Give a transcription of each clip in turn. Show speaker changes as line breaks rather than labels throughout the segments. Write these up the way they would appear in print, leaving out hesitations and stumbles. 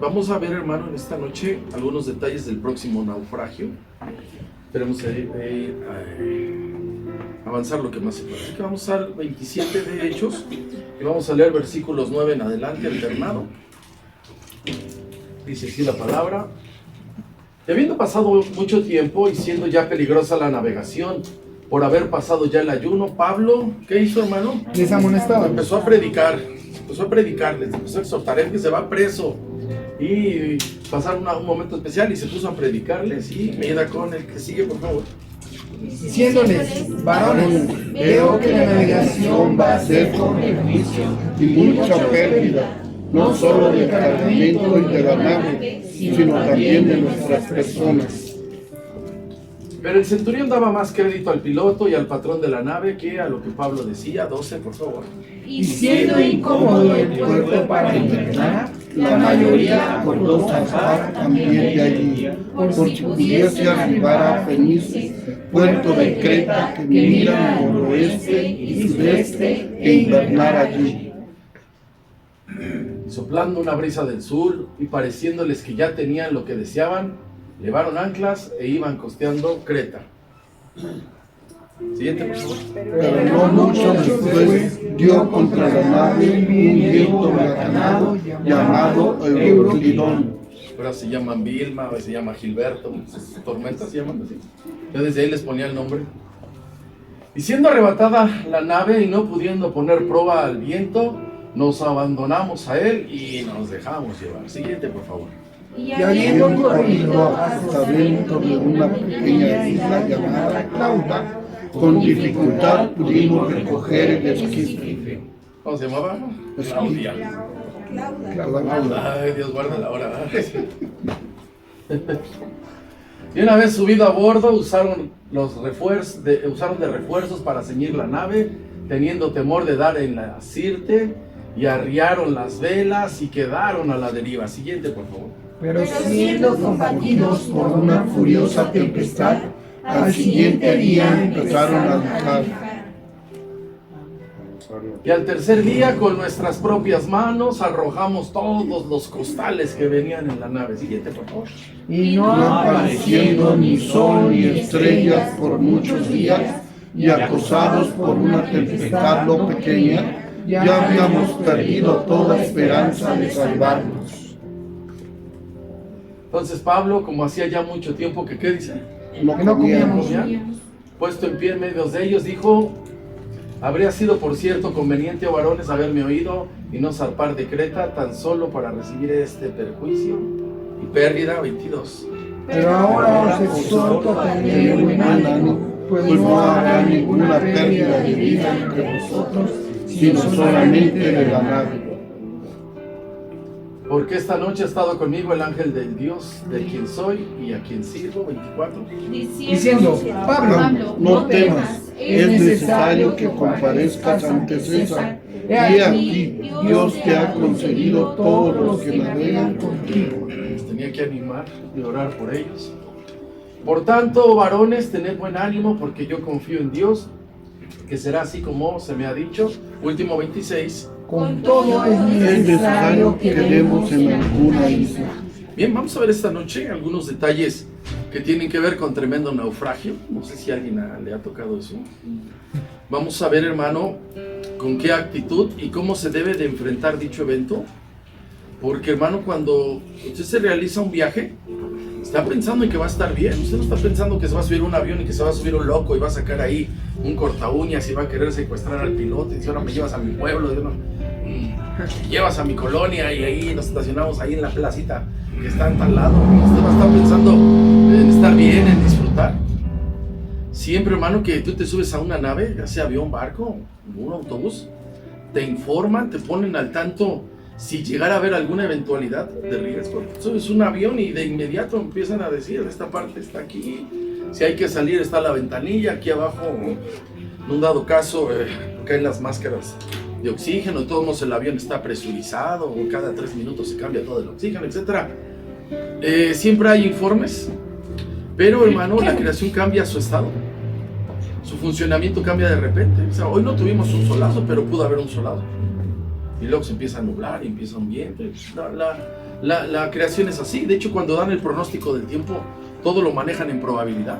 Vamos a ver, hermano, en esta noche algunos detalles del próximo naufragio. Esperemos avanzar lo que más se pueda. Así que vamos al 27 de Hechos y vamos a leer versículos 9 en adelante, alternado. Dice así la palabra: y habiendo pasado mucho tiempo y siendo ya peligrosa la navegación, por haber pasado ya el ayuno, Pablo, ¿qué hizo, hermano?
Les amonestaba.
Empezó a predicar, les empezó a exhortar, él que se va preso y pasaron un momento especial y se puso a predicarles. Y me da con el que sigue, por favor.
Diciéndoles: varones, veo que la navegación va a ser con perjuicio
y mucha pérdida, no solo del cargamento y de la nave, sino también de nuestras personas.
Pero el centurión daba más crédito al piloto y al patrón de la nave que a lo que Pablo decía. 12, por favor.
y siendo incómodo el puerto para invernar, la mayoría acordó zarpar también de allí,
por si pudiese arribar a Fenice, puerto de Creta que mira al noroeste y sudeste, e invernar allí.
Soplando una brisa del sur y pareciéndoles que ya tenían lo que deseaban, levaron anclas e iban costeando Creta. Siguiente, por favor.
Pero no mucho después dio contra la nave un viento huracanado llamado Euroclidón.
Ahora se llaman Vilma, ahora se llama Gilberto, tormentas se llaman así. Yo desde ahí les ponía el nombre. Y siendo arrebatada la nave y no pudiendo poner prueba al viento, nos abandonamos a él y nos dejamos llevar. Siguiente, por favor.
y habiendo corrido
hasta dentro de una pequeña isla llamada Clauda, con dificultad pudimos recoger el esquife.
¿Cómo se llamaba? Claudia. Ay, Dios guarda la hora. Y una vez subido a bordo, usaron de refuerzos para ceñir la nave, teniendo temor de dar en la sirte, y arriaron las velas y quedaron a la deriva. Siguiente, por favor.
pero siendo combatidos por una furiosa tempestad,
Al siguiente día empezaron a dejar.
Y al tercer día, con nuestras propias manos, arrojamos todos los costales que venían en la nave. Siguiente, por favor.
y
No apareciendo ni sol ni estrellas por muchos días, y acosados por una tempestad no pequeña, ya habíamos perdido toda esperanza de salvarnos.
Entonces Pablo, como hacía ya mucho tiempo que, ¿qué dice?
No
que no comíamos.
Puesto en pie en medio de ellos, dijo: habría sido, por cierto, conveniente, oh varones, haberme oído y no zarpar de Creta, tan solo para recibir este perjuicio y pérdida. 22.
Pero ahora os exhorto a tener buen ánimo, pues no habrá ninguna pérdida de vida entre vosotros,
sino solamente de la nave.
Porque esta noche ha estado conmigo el ángel del Dios, de quien soy y a quien sirvo. 24.
diciendo: Pablo,
No temas, es necesario que comparezcas ante César. Y aquí Dios te ha concedido todos los que navegan contigo.
Les tenía que animar y orar por ellos. Por tanto, varones, tened buen ánimo, porque yo confío en Dios, que será así como se me ha dicho. Último 26.
con todo es
Es necesario que quedemos en alguna isla.
Bien, vamos a ver esta noche algunos detalles que tienen que ver con tremendo naufragio. No sé si a alguien le ha tocado eso. Vamos a ver, hermano, con qué actitud y cómo se debe de enfrentar dicho evento. Porque, hermano, cuando usted se realiza un viaje, está pensando en que va a estar bien. Usted no está pensando que se va a subir un avión y que se va a subir un loco y va a sacar ahí un corta uñas y va a querer secuestrar al piloto y dice: ahora me llevas a mi pueblo, llevas a mi colonia y ahí nos estacionamos ahí en la placita que está en tal lado. Usted va a estar pensando en estar bien, en disfrutar. Siempre, hermano, que tú te subes a una nave, ya sea avión, barco, un autobús, te informan, te ponen al tanto si llegara a haber alguna eventualidad de riesgo. Subes un avión y de inmediato empiezan a decir: esta parte está aquí, si hay que salir está la ventanilla, aquí abajo, en un dado caso, caen las máscaras de oxígeno, de todos modos el avión está presurizado, o cada 3 minutos se cambia todo el oxígeno, etc. Siempre hay informes, pero, hermano, la creación cambia su estado, su funcionamiento cambia de repente. O sea, hoy no tuvimos un solazo, pero pudo haber un solado. y luego se empieza a nublar y empieza un viento. La creación es así. De hecho, cuando dan el pronóstico del tiempo, todo lo manejan en probabilidad.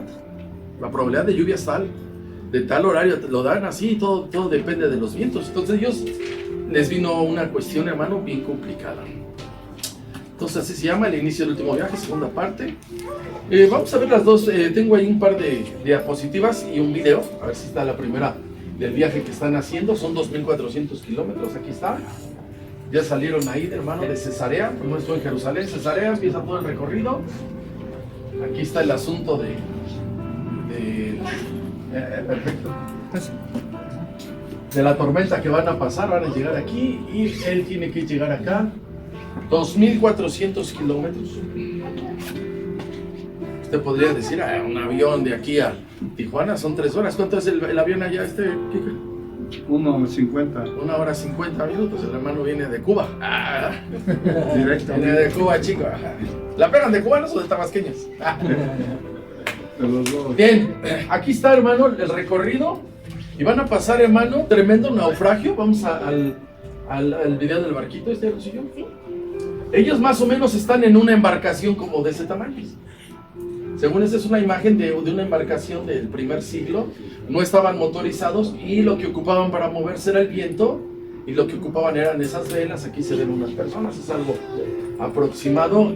La probabilidad de lluvia es tal, de tal horario, lo dan así, todo depende de los vientos. Entonces ellos les vino una cuestión, hermano, bien complicada. Entonces así se llama el inicio del último viaje, segunda parte. Vamos a ver las dos. Tengo ahí un par de diapositivas y un video. A ver si está la primera del viaje que están haciendo. Son 2.400 kilómetros, aquí está. Ya salieron ahí, hermano, de Cesarea. Primero estuvo en Jerusalén, Cesarea, empieza todo el recorrido. Aquí está el asunto perfecto, de la tormenta que van a pasar. Van a llegar aquí y él tiene que llegar acá. 2.400 kilómetros. Usted podría decir, un avión de aquí a Tijuana son 3 horas. ¿Cuánto es el avión allá, Kike?
1:50.
1 hora 50 minutos. El hermano viene de Cuba.
Directamente.
Viene de Cuba, chico. ¿La pegan de cubanos o de tabasqueños?
De los dos.
Bien, aquí está, hermano, el recorrido. Y van a pasar, hermano, tremendo naufragio. Vamos al video del barquito, ¿lo siguió? Ellos más o menos están en una embarcación como de ese tamaño. Según esta es una imagen de una embarcación del primer siglo. No estaban motorizados y lo que ocupaban para moverse era el viento. Y lo que ocupaban eran esas velas. Aquí se ven unas personas. Es algo aproximado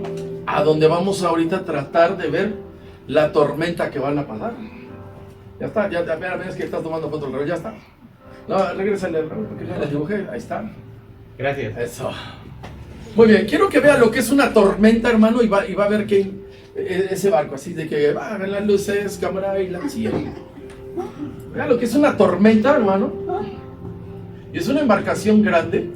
a donde vamos ahorita a tratar de ver la tormenta que van a pasar. Ya está, ya ves que estás tomando fotos, pero ya está. No, regrésale, porque yo la dibujé, ahí está.
Gracias.
Eso. Muy bien, quiero que vea lo que es una tormenta, hermano, y va a ver que ese barco, así de que ven las luces, cámara y la silla. Vea lo que es una tormenta, hermano. Y es una embarcación grande.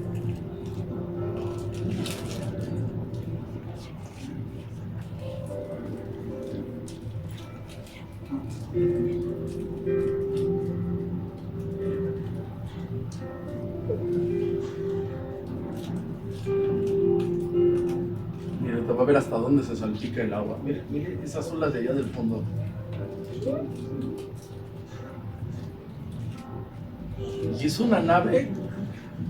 Va a ver hasta dónde se salpica el agua. Mire, esas son las de allá del fondo. Y es una nave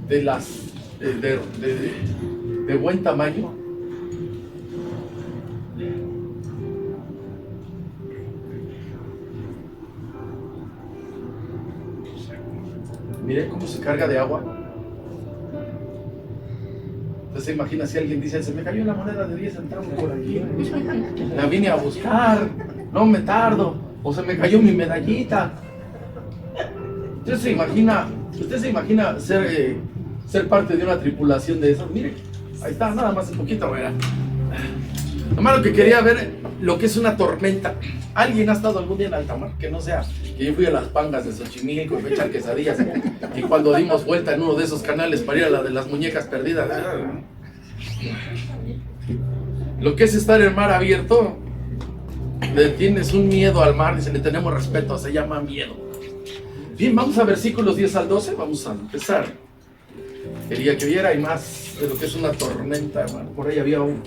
de las de buen tamaño. Mire cómo se carga de agua. Entonces se imagina si alguien dice, se me cayó una moneda de 10 centavos por aquí, la vine a buscar, no me tardo, o se me cayó mi medallita. Usted se imagina ser parte de una tripulación de esas. Mire, ahí está, nada más un poquito, ¿verdad? Nomás lo que quería ver, lo que es una tormenta. ¿Alguien ha estado algún día en alta mar? Que no sea que yo fui a las pangas de Xochimilco y me echan quesadillas y cuando dimos vuelta en uno de esos canales para ir a la de las muñecas perdidas. Lo que es estar en mar abierto, le tienes un miedo al mar, le tenemos respeto, se llama miedo. Bien, vamos a versículos 10 al 12, vamos a empezar. Quería que viera y más de lo que es una tormenta, hermano. Por ahí había un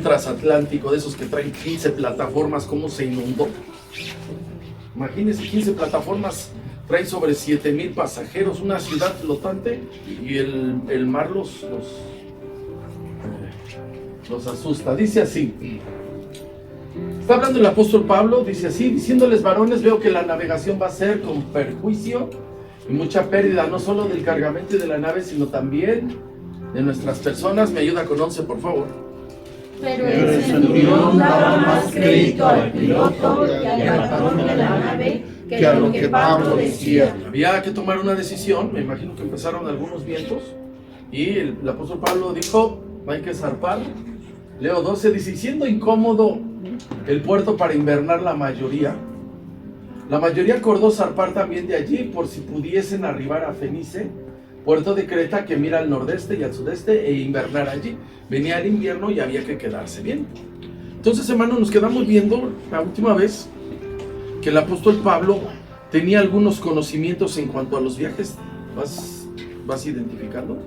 transatlántico de esos que traen 15 plataformas, ¿cómo se inundó? Imagínense, 15 plataformas, traen sobre 7,000 pasajeros, una ciudad flotante y el mar los asusta. Dice así, está hablando el apóstol Pablo, dice así, diciéndoles varones, veo que la navegación va a ser con perjuicio y mucha pérdida, no solo del cargamento y de la nave, sino también de nuestras personas. Me ayuda con 11, por favor.
Pero el centurión daba más crédito al piloto y al patrón de la nave que a lo que Pablo decía.
Había que tomar una decisión, me imagino que empezaron algunos vientos y el apóstol Pablo dijo, hay que zarpar. Leo 12, dice, siendo incómodo el puerto para invernar la mayoría acordó zarpar también de allí por si pudiesen arribar a Fenice, puerto de Creta que mira al nordeste y al sudeste, e invernar allí. Venía el invierno y había que quedarse bien. Entonces, hermano, nos quedamos viendo la última vez que el apóstol Pablo tenía algunos conocimientos en cuanto a los viajes. ¿Vas identificando?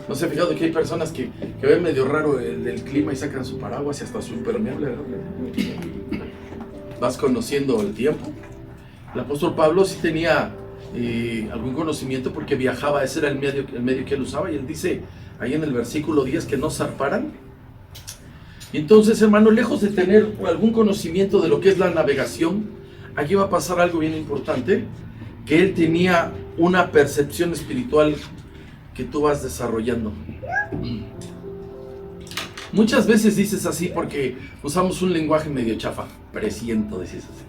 ¿No se ha fijado que hay personas que ven medio raro el clima y sacan su paraguas y hasta su impermeable? Vas conociendo el tiempo. El apóstol Pablo sí tenía algún conocimiento porque viajaba, ese era el medio que él usaba, y él dice ahí en el versículo 10 que no zarparan. Y entonces, hermano, lejos de tener algún conocimiento de lo que es la navegación, aquí va a pasar algo bien importante, que él tenía una percepción espiritual que tú vas desarrollando. Muchas veces dices así porque usamos un lenguaje medio chafa. Presiento, dices así.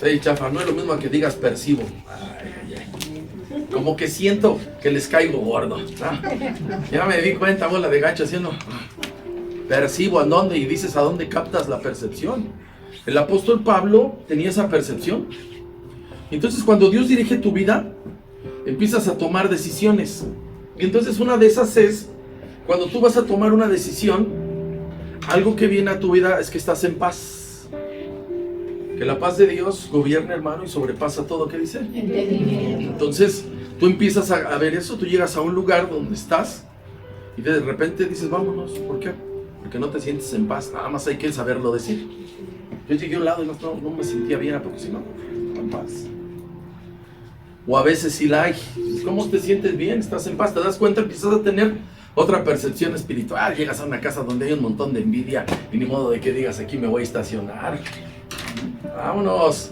Sí, chafa, no es lo mismo que digas percibo. Como que siento que les caigo gordo. Ya me di cuenta, bola de gacho, haciendo percibo a dónde, y dices a dónde captas la percepción. El apóstol Pablo tenía esa percepción. Entonces, cuando Dios dirige tu vida, empiezas a tomar decisiones. Y entonces una de esas es, cuando tú vas a tomar una decisión, algo que viene a tu vida es que estás en paz. Que la paz de Dios gobierne, hermano, y sobrepasa todo. ¿Qué dice? Entonces, tú empiezas a ver eso, tú llegas a un lugar donde estás y de repente dices, vámonos. ¿Por qué? Porque no te sientes en paz. Nada más hay que saberlo decir. Yo llegué a un lado y no me sentía bien, porque si no, en paz. O a veces sí la hay. ¿Cómo te sientes bien? Estás en paz, te das cuenta, empiezas a tener otra percepción espiritual. Llegas a una casa donde hay un montón de envidia y ni modo de que digas, aquí me voy a estacionar. Vámonos.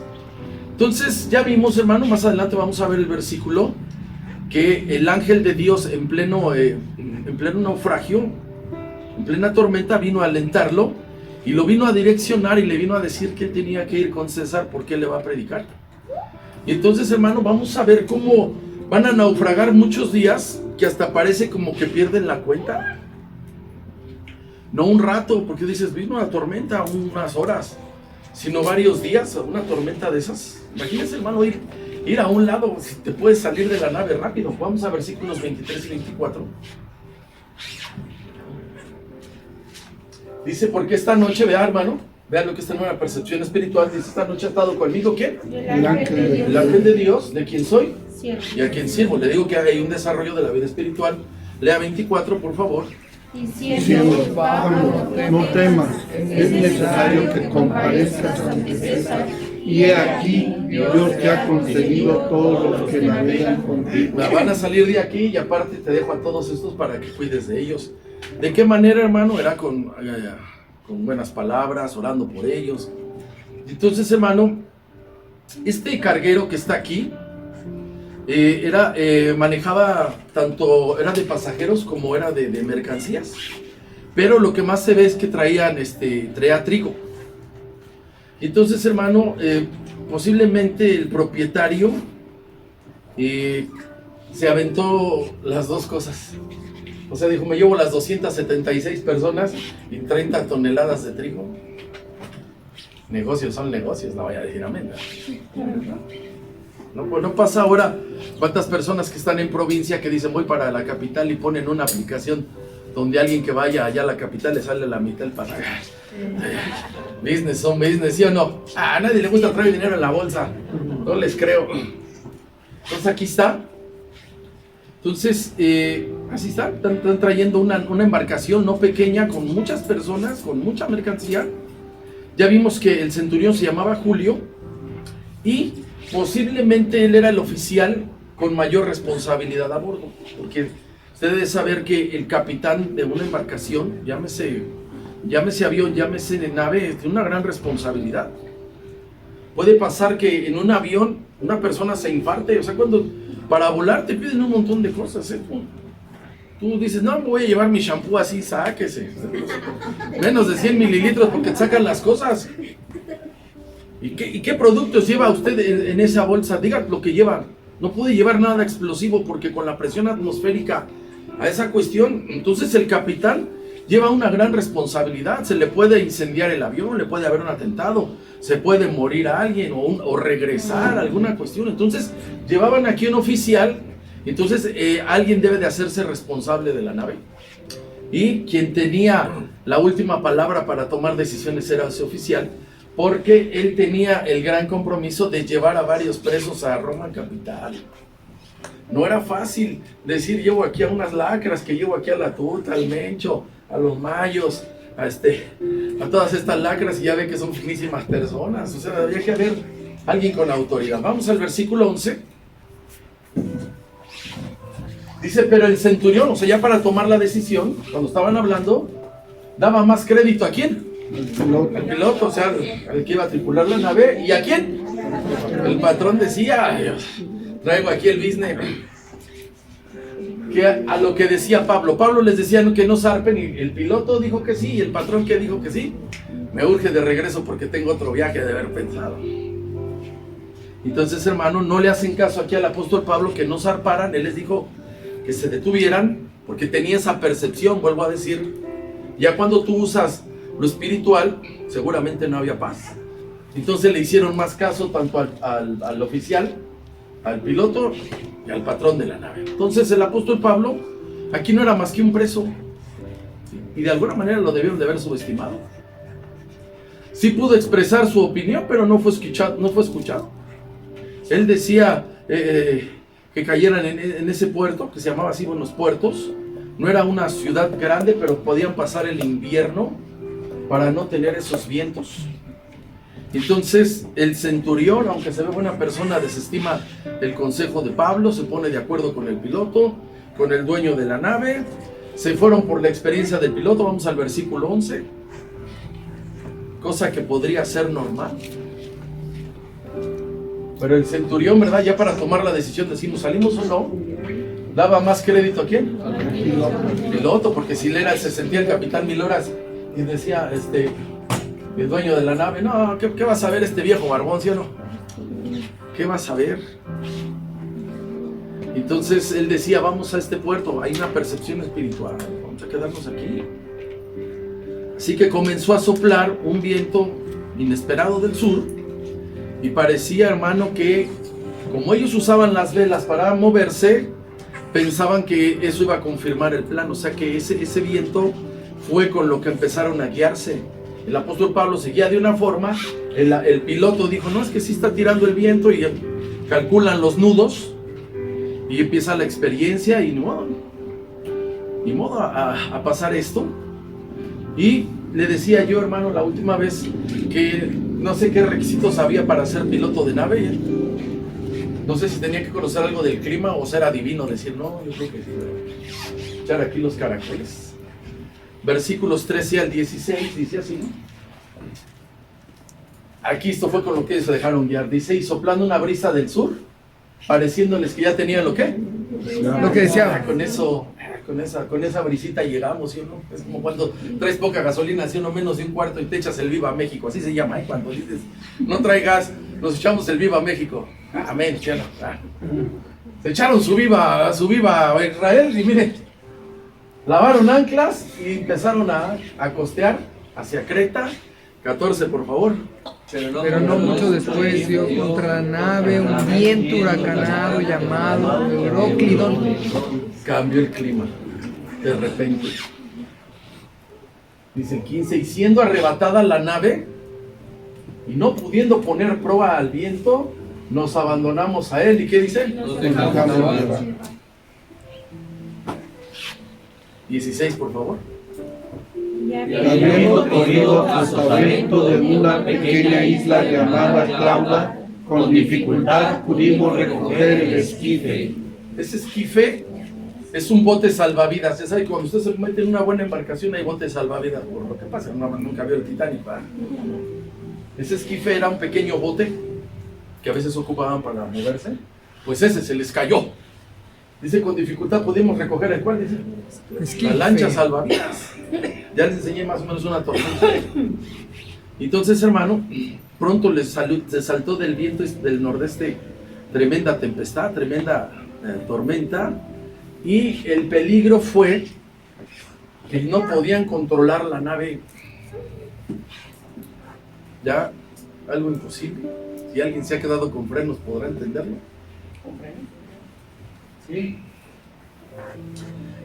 Entonces ya vimos, hermano, más adelante vamos a ver el versículo, que el ángel de Dios en pleno naufragio, en plena tormenta, vino a alentarlo y lo vino a direccionar y le vino a decir que él tenía que ir con César porque él le va a predicar. Y entonces, hermano, vamos a ver cómo van a naufragar muchos días que hasta parece como que pierden la cuenta. No un rato, porque dices, vino una tormenta, unas horas, sino varios días, una tormenta de esas. Imagínense, hermano, ir a un lado, si te puedes salir de la nave rápido. Vamos a versículos 23 y 24. Dice, porque esta noche, vea, hermano, vean lo que está en una percepción espiritual. Dice, esta noche ha estado conmigo, ¿quién?
El
ángel de Dios, ¿de quién soy?
Siervo.
Y a quién sirvo. Le digo que hay un desarrollo de la vida espiritual. Lea 24, por favor.
Diciendo,
vamos, no temas, es necesario que comparezcas ante César. Y he aquí, Dios te ha concedido todos los que navegan contigo.
Van a salir de aquí y aparte te dejo a todos estos para que cuides de ellos. ¿De qué manera, hermano? Era con buenas palabras, orando por ellos. Entonces, hermano, este carguero que está aquí manejaba tanto, era de pasajeros como era de mercancías, pero lo que más se ve es que traía trigo. Entonces, hermano, posiblemente el propietario se aventó las dos cosas. O sea, dijo, me llevo las 276 personas y 30 toneladas de trigo. Negocios son negocios, no vaya a decir amén. No, pues no pasa ahora cuántas personas que están en provincia que dicen voy para la capital y ponen una aplicación donde alguien que vaya allá a la capital le sale la mitad del pasaje. Business son business, ¿sí o no? A nadie le gusta traer dinero en la bolsa, no les creo. Entonces aquí está. Entonces, así está, están trayendo una embarcación no pequeña con muchas personas, con mucha mercancía. Ya vimos que el centurión se llamaba Julio y posiblemente él era el oficial con mayor responsabilidad a bordo, porque usted debe saber que el capitán de una embarcación, llámese avión, llámese nave, tiene una gran responsabilidad. Puede pasar que en un avión una persona se infarte, o sea, para volar te piden un montón de cosas, ¿eh? Tú dices, no, me voy a llevar mi shampoo así, sáquese. Menos de 100 mililitros porque te sacan las cosas. ¿Y qué productos lleva usted en esa bolsa? Diga lo que lleva. No puede llevar nada explosivo porque con la presión atmosférica a esa cuestión, entonces el capitán lleva una gran responsabilidad. Se le puede incendiar el avión, le puede haber un atentado, se puede morir alguien o regresar alguna cuestión. Entonces llevaban aquí un oficial. Entonces alguien debe de hacerse responsable de la nave. Y quien tenía la última palabra para tomar decisiones era ese oficial, porque él tenía el gran compromiso de llevar a varios presos a Roma capital. No era fácil decir llevo aquí a unas lacras, que llevo aquí a la Tuta, al Mencho, a los Mayos, a todas estas lacras, y ya ve que son finísimas personas. O sea, había que haber Alguien con autoridad. Vamos al versículo 11. Dice, pero el centurión, o sea, ya para tomar la decisión, cuando estaban hablando, daba más crédito ¿a quién? Al piloto, o sea, al que iba a tripular la nave. ¿Y a quién? El patrón decía, traigo aquí el business. Que a lo que decía Pablo. Pablo les decía que no zarpen y el piloto dijo que sí y el patrón que dijo que sí. Me urge de regreso porque tengo otro viaje de haber pensado. Entonces, hermano, no le hacen caso aquí al apóstol Pablo que no zarparan. Él les dijo que se detuvieran porque tenía esa percepción, vuelvo a decir. Ya cuando tú usas lo espiritual, seguramente no había paz. Entonces le hicieron más caso tanto al oficial, al piloto y al patrón de la nave. Entonces el apóstol Pablo aquí no era más que un preso, y de alguna manera lo debieron de haber subestimado. Sí pudo expresar su opinión, pero no fue escuchado. Él decía que cayeran en ese puerto, que se llamaba así, Buenos Puertos. No era una ciudad grande, pero podían pasar el invierno para no tener esos vientos. Entonces el centurión, aunque se ve buena persona, desestima el consejo de Pablo, se pone de acuerdo con el piloto, con el dueño de la nave. Se fueron por la experiencia del piloto. Vamos al versículo 11. Cosa que podría ser normal. Pero el centurión, ¿verdad? Ya para tomar la decisión decimos, ¿salimos o no? ¿Daba más crédito a quién? Al piloto, porque si se sentía el capitán 1000 horas y decía, el dueño de la nave, no, ¿qué va a saber este viejo barbón, sí o no? ¿Qué va a saber? Entonces él decía, vamos a este puerto, hay una percepción espiritual, vamos a quedarnos aquí. Así que comenzó a soplar un viento inesperado del sur, y parecía, hermano, que como ellos usaban las velas para moverse, pensaban que eso iba a confirmar el plan. O sea que ese viento fue con lo que empezaron a guiarse. El apóstol Pablo seguía de una forma, el piloto dijo, no, es que sí está tirando el viento, y calculan los nudos, y empieza la experiencia, y ni modo a pasar esto. Y le decía yo, hermano, la última vez que no sé qué requisitos había para ser piloto de nave. No sé si tenía que conocer algo del clima o ser adivino, decir, no, yo creo que sí. Echar aquí los caracteres. Versículos 13 al 16, dice así, ¿no? Aquí esto fue con lo que ellos se dejaron guiar. Dice, y soplando una brisa del sur, pareciéndoles que ya tenían lo que
deseaban.
Con esa brisita llegamos, ¿sí o no? Es como cuando traes poca gasolina, ¿sí o no? Menos de un cuarto y te echas el Viva México, así se llama, ¿eh? Cuando dices, no trae gas, nos echamos el Viva México. Amén, chelo. Se echaron su viva a Israel y mire, lavaron anclas y empezaron a costear hacia Creta. 14, por favor.
Pero no mucho después dio contra la nave un viento huracanado llamado Euroclidón.
Cambió el clima de repente. Dice el 15, y siendo arrebatada la nave y no pudiendo poner proa al viento, nos abandonamos a él. ¿Y qué dice?
Nos dejamos llevar.
16, por favor.
Y habiendo corrido hasta dentro de una pequeña isla llamada Clauda, con dificultad pudimos recoger el esquife.
Ese esquife es un bote salvavidas. Ya sabe, cuando usted se mete en una buena embarcación hay botes salvavidas, por lo que pasa, nunca vio el Titanic, ¿verdad? Ese esquife era un pequeño bote que a veces ocupaban para moverse. Pues ese se les cayó. Dice, con dificultad pudimos recoger el cual, dice, la lancha salvavidas. Ya les enseñé más o menos una tormenta. Entonces, hermano, pronto les saltó del viento del nordeste tremenda tempestad, tremenda tormenta, y el peligro fue que no podían controlar la nave. Ya, algo imposible. Si alguien se ha quedado con frenos, ¿podrá entenderlo? ¿Con frenos? Sí.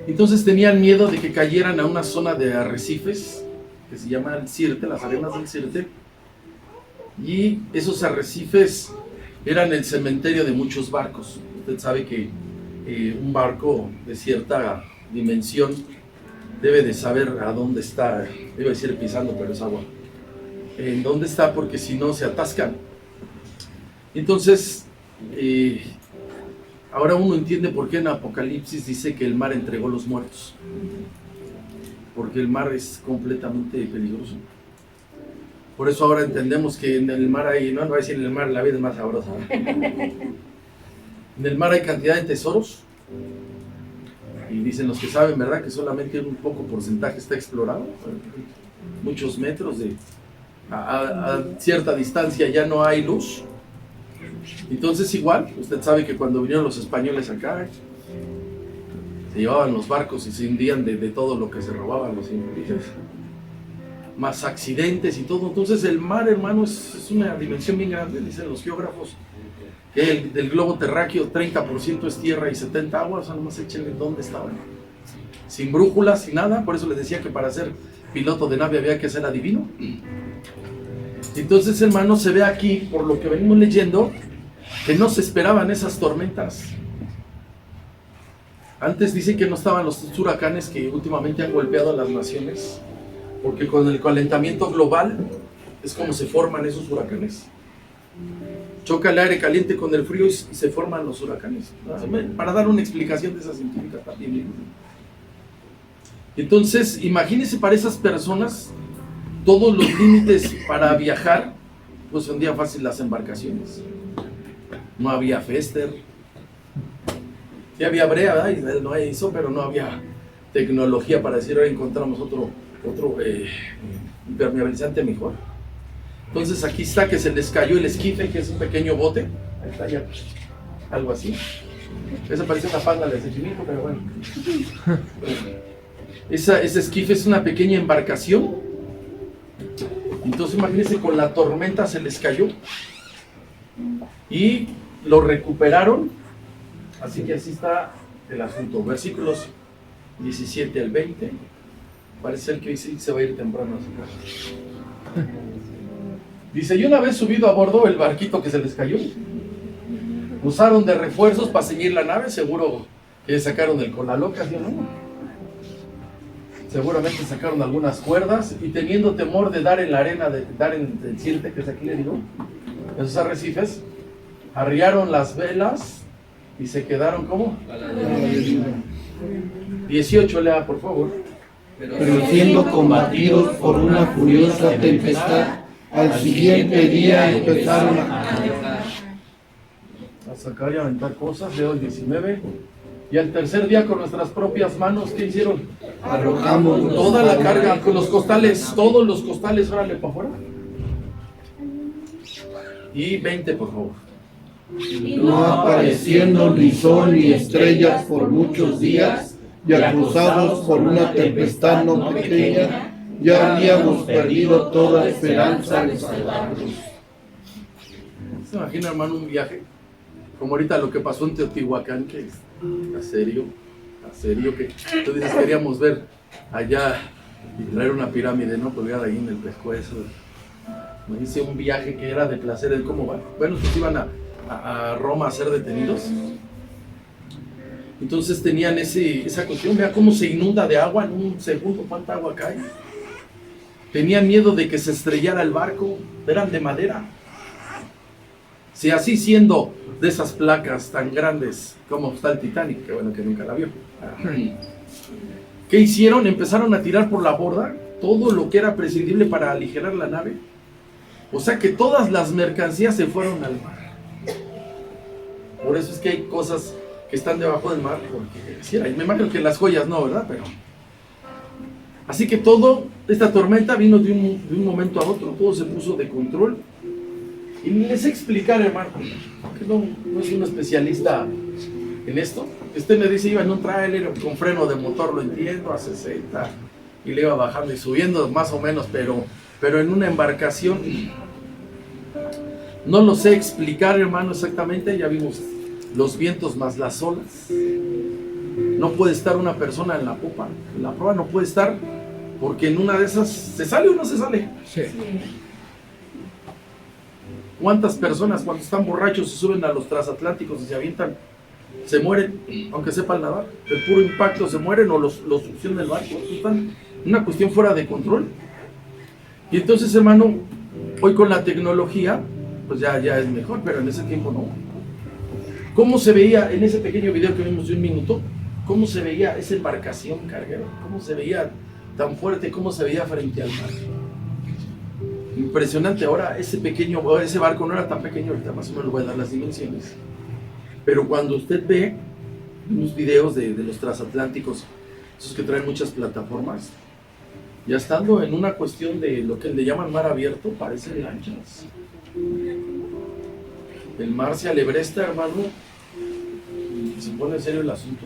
Entonces tenían miedo de que cayeran a una zona de arrecifes que se llama el Sirte, las arenas del Sirte, y esos arrecifes eran el cementerio de muchos barcos. Usted sabe que un barco de cierta dimensión debe de saber a dónde está, iba a decir pisando, pero es agua, en dónde está, porque si no se atascan. Entonces, ahora uno entiende por qué en Apocalipsis dice que el mar entregó los muertos. Porque el mar es completamente peligroso. Por eso ahora entendemos que en el mar hay, no voy a decir en el mar la vida es más sabrosa. En el mar hay cantidad de tesoros. Y dicen los que saben, ¿verdad? Que solamente un poco porcentaje está explorado. Muchos metros a cierta distancia ya no hay luz. Entonces igual, usted sabe que cuando vinieron los españoles acá, se llevaban los barcos y se hundían de todo lo que se robaban los ingleses. Más accidentes y todo. Entonces el mar, hermano, es una dimensión bien grande, dicen los geógrafos, que del globo terráqueo 30% es tierra y 70 agua. O sea, nomás échenle dónde estaban. Sin brújulas, sin nada. Por eso les decía que para ser piloto de nave había que ser adivino. Entonces, hermano, se ve aquí, por lo que venimos leyendo, que no se esperaban esas tormentas. Antes dice que no estaban los huracanes que últimamente han golpeado a las naciones, porque con el calentamiento global es como se forman esos huracanes. Choca el aire caliente con el frío y se forman los huracanes. Para dar una explicación de esa científica también. Entonces, imagínense para esas personas todos los límites para viajar, pues son día fácil las embarcaciones. No había Fester, sí había brea, ¿verdad? No hizo, pero no había tecnología para decir, ahora encontramos otro impermeabilizante mejor. Entonces aquí está que se les cayó el esquife, que es un pequeño bote. Ahí está ya, algo así. Esa parece una panda de sentimiento, pero bueno. Ese esquife es una pequeña embarcación. Entonces imagínense, con la tormenta se les cayó y lo recuperaron. Así que así está el asunto. Versículos 17 al 20. Parece ser que hoy sí se va a ir temprano. Dice, y una vez subido a bordo el barquito que se les cayó, usaron de refuerzos para ceñir la nave. Seguro que sacaron el cola loca, ¿sí o no? Seguramente sacaron algunas cuerdas, y teniendo temor de dar en la arena, de dar en el silte, que es aquí le digo, esos arrecifes, arriaron las velas y se quedaron como 18, lea por favor.
Pero siendo combatidos por una furiosa tempestad, al siguiente día empezaron a
sacar y aventar cosas. Leo el 19. Y al tercer día, con nuestras propias manos, ¿qué hicieron?
arrojamos
Toda la carga, con los costales, todos los costales, órale para afuera. Y 20, por favor.
no apareciendo ni sol ni estrellas por muchos días, y acosados por una tempestad no pequeña, ya habíamos perdido toda esperanza de salvarnos.
¿Se imagina, hermano, un viaje como ahorita lo que pasó en Teotihuacán? Que es a serio, que tú dices, queríamos ver allá y traer una pirámide, ¿no? Colgada ahí en el pescuezo. Me dice un viaje que era de placer. ¿Cómo va? Bueno, pues iban a Roma a ser detenidos. Entonces tenían esa cuestión. Vea cómo se inunda de agua en un segundo. ¿Cuánta agua cae? Tenían miedo de que se estrellara el barco. Eran de madera. Si así, siendo de esas placas tan grandes como está el Titanic, que bueno que nunca la vio, ¿qué hicieron? Empezaron a tirar por la borda todo lo que era prescindible para aligerar la nave. O sea que todas las mercancías se fueron al mar. Por eso es que hay cosas que están debajo del mar, porque sí, me imagino que las joyas no, ¿verdad? Pero así que esta tormenta vino de un momento a otro, todo se puso de control. Y les sé explicar, hermano, que no soy un especialista en esto. Usted me dice, iba en un tráiler con freno de motor, lo entiendo, a 60, y le iba bajando y subiendo más o menos, pero en una embarcación no lo sé explicar, hermano, exactamente. Ya vimos los vientos más las olas. No puede estar una persona en la popa, en la proa no puede estar, porque en una de esas se sale o no se sale.
Sí.
¿Cuántas personas cuando están borrachos se suben a los transatlánticos y se avientan? Se mueren, aunque sepan nadar. Del puro impacto se mueren, o los succionan el barco. Están una cuestión fuera de control. Y entonces, hermano, hoy con la tecnología pues ya es mejor, pero en ese tiempo no. ¿Cómo se veía en ese pequeño video que vimos de 1 minuto? ¿Cómo se veía esa embarcación carguera? ¿Cómo se veía tan fuerte? ¿Cómo se veía frente al mar? Impresionante. Ahora ese barco no era tan pequeño, ahorita más o menos le voy a dar las dimensiones. Pero cuando usted ve unos videos de los transatlánticos, esos que traen muchas plataformas, ya estando en una cuestión de lo que le llaman mar abierto, parecen lanchas. El mar se alebresta, hermano, y se pone en serio el asunto.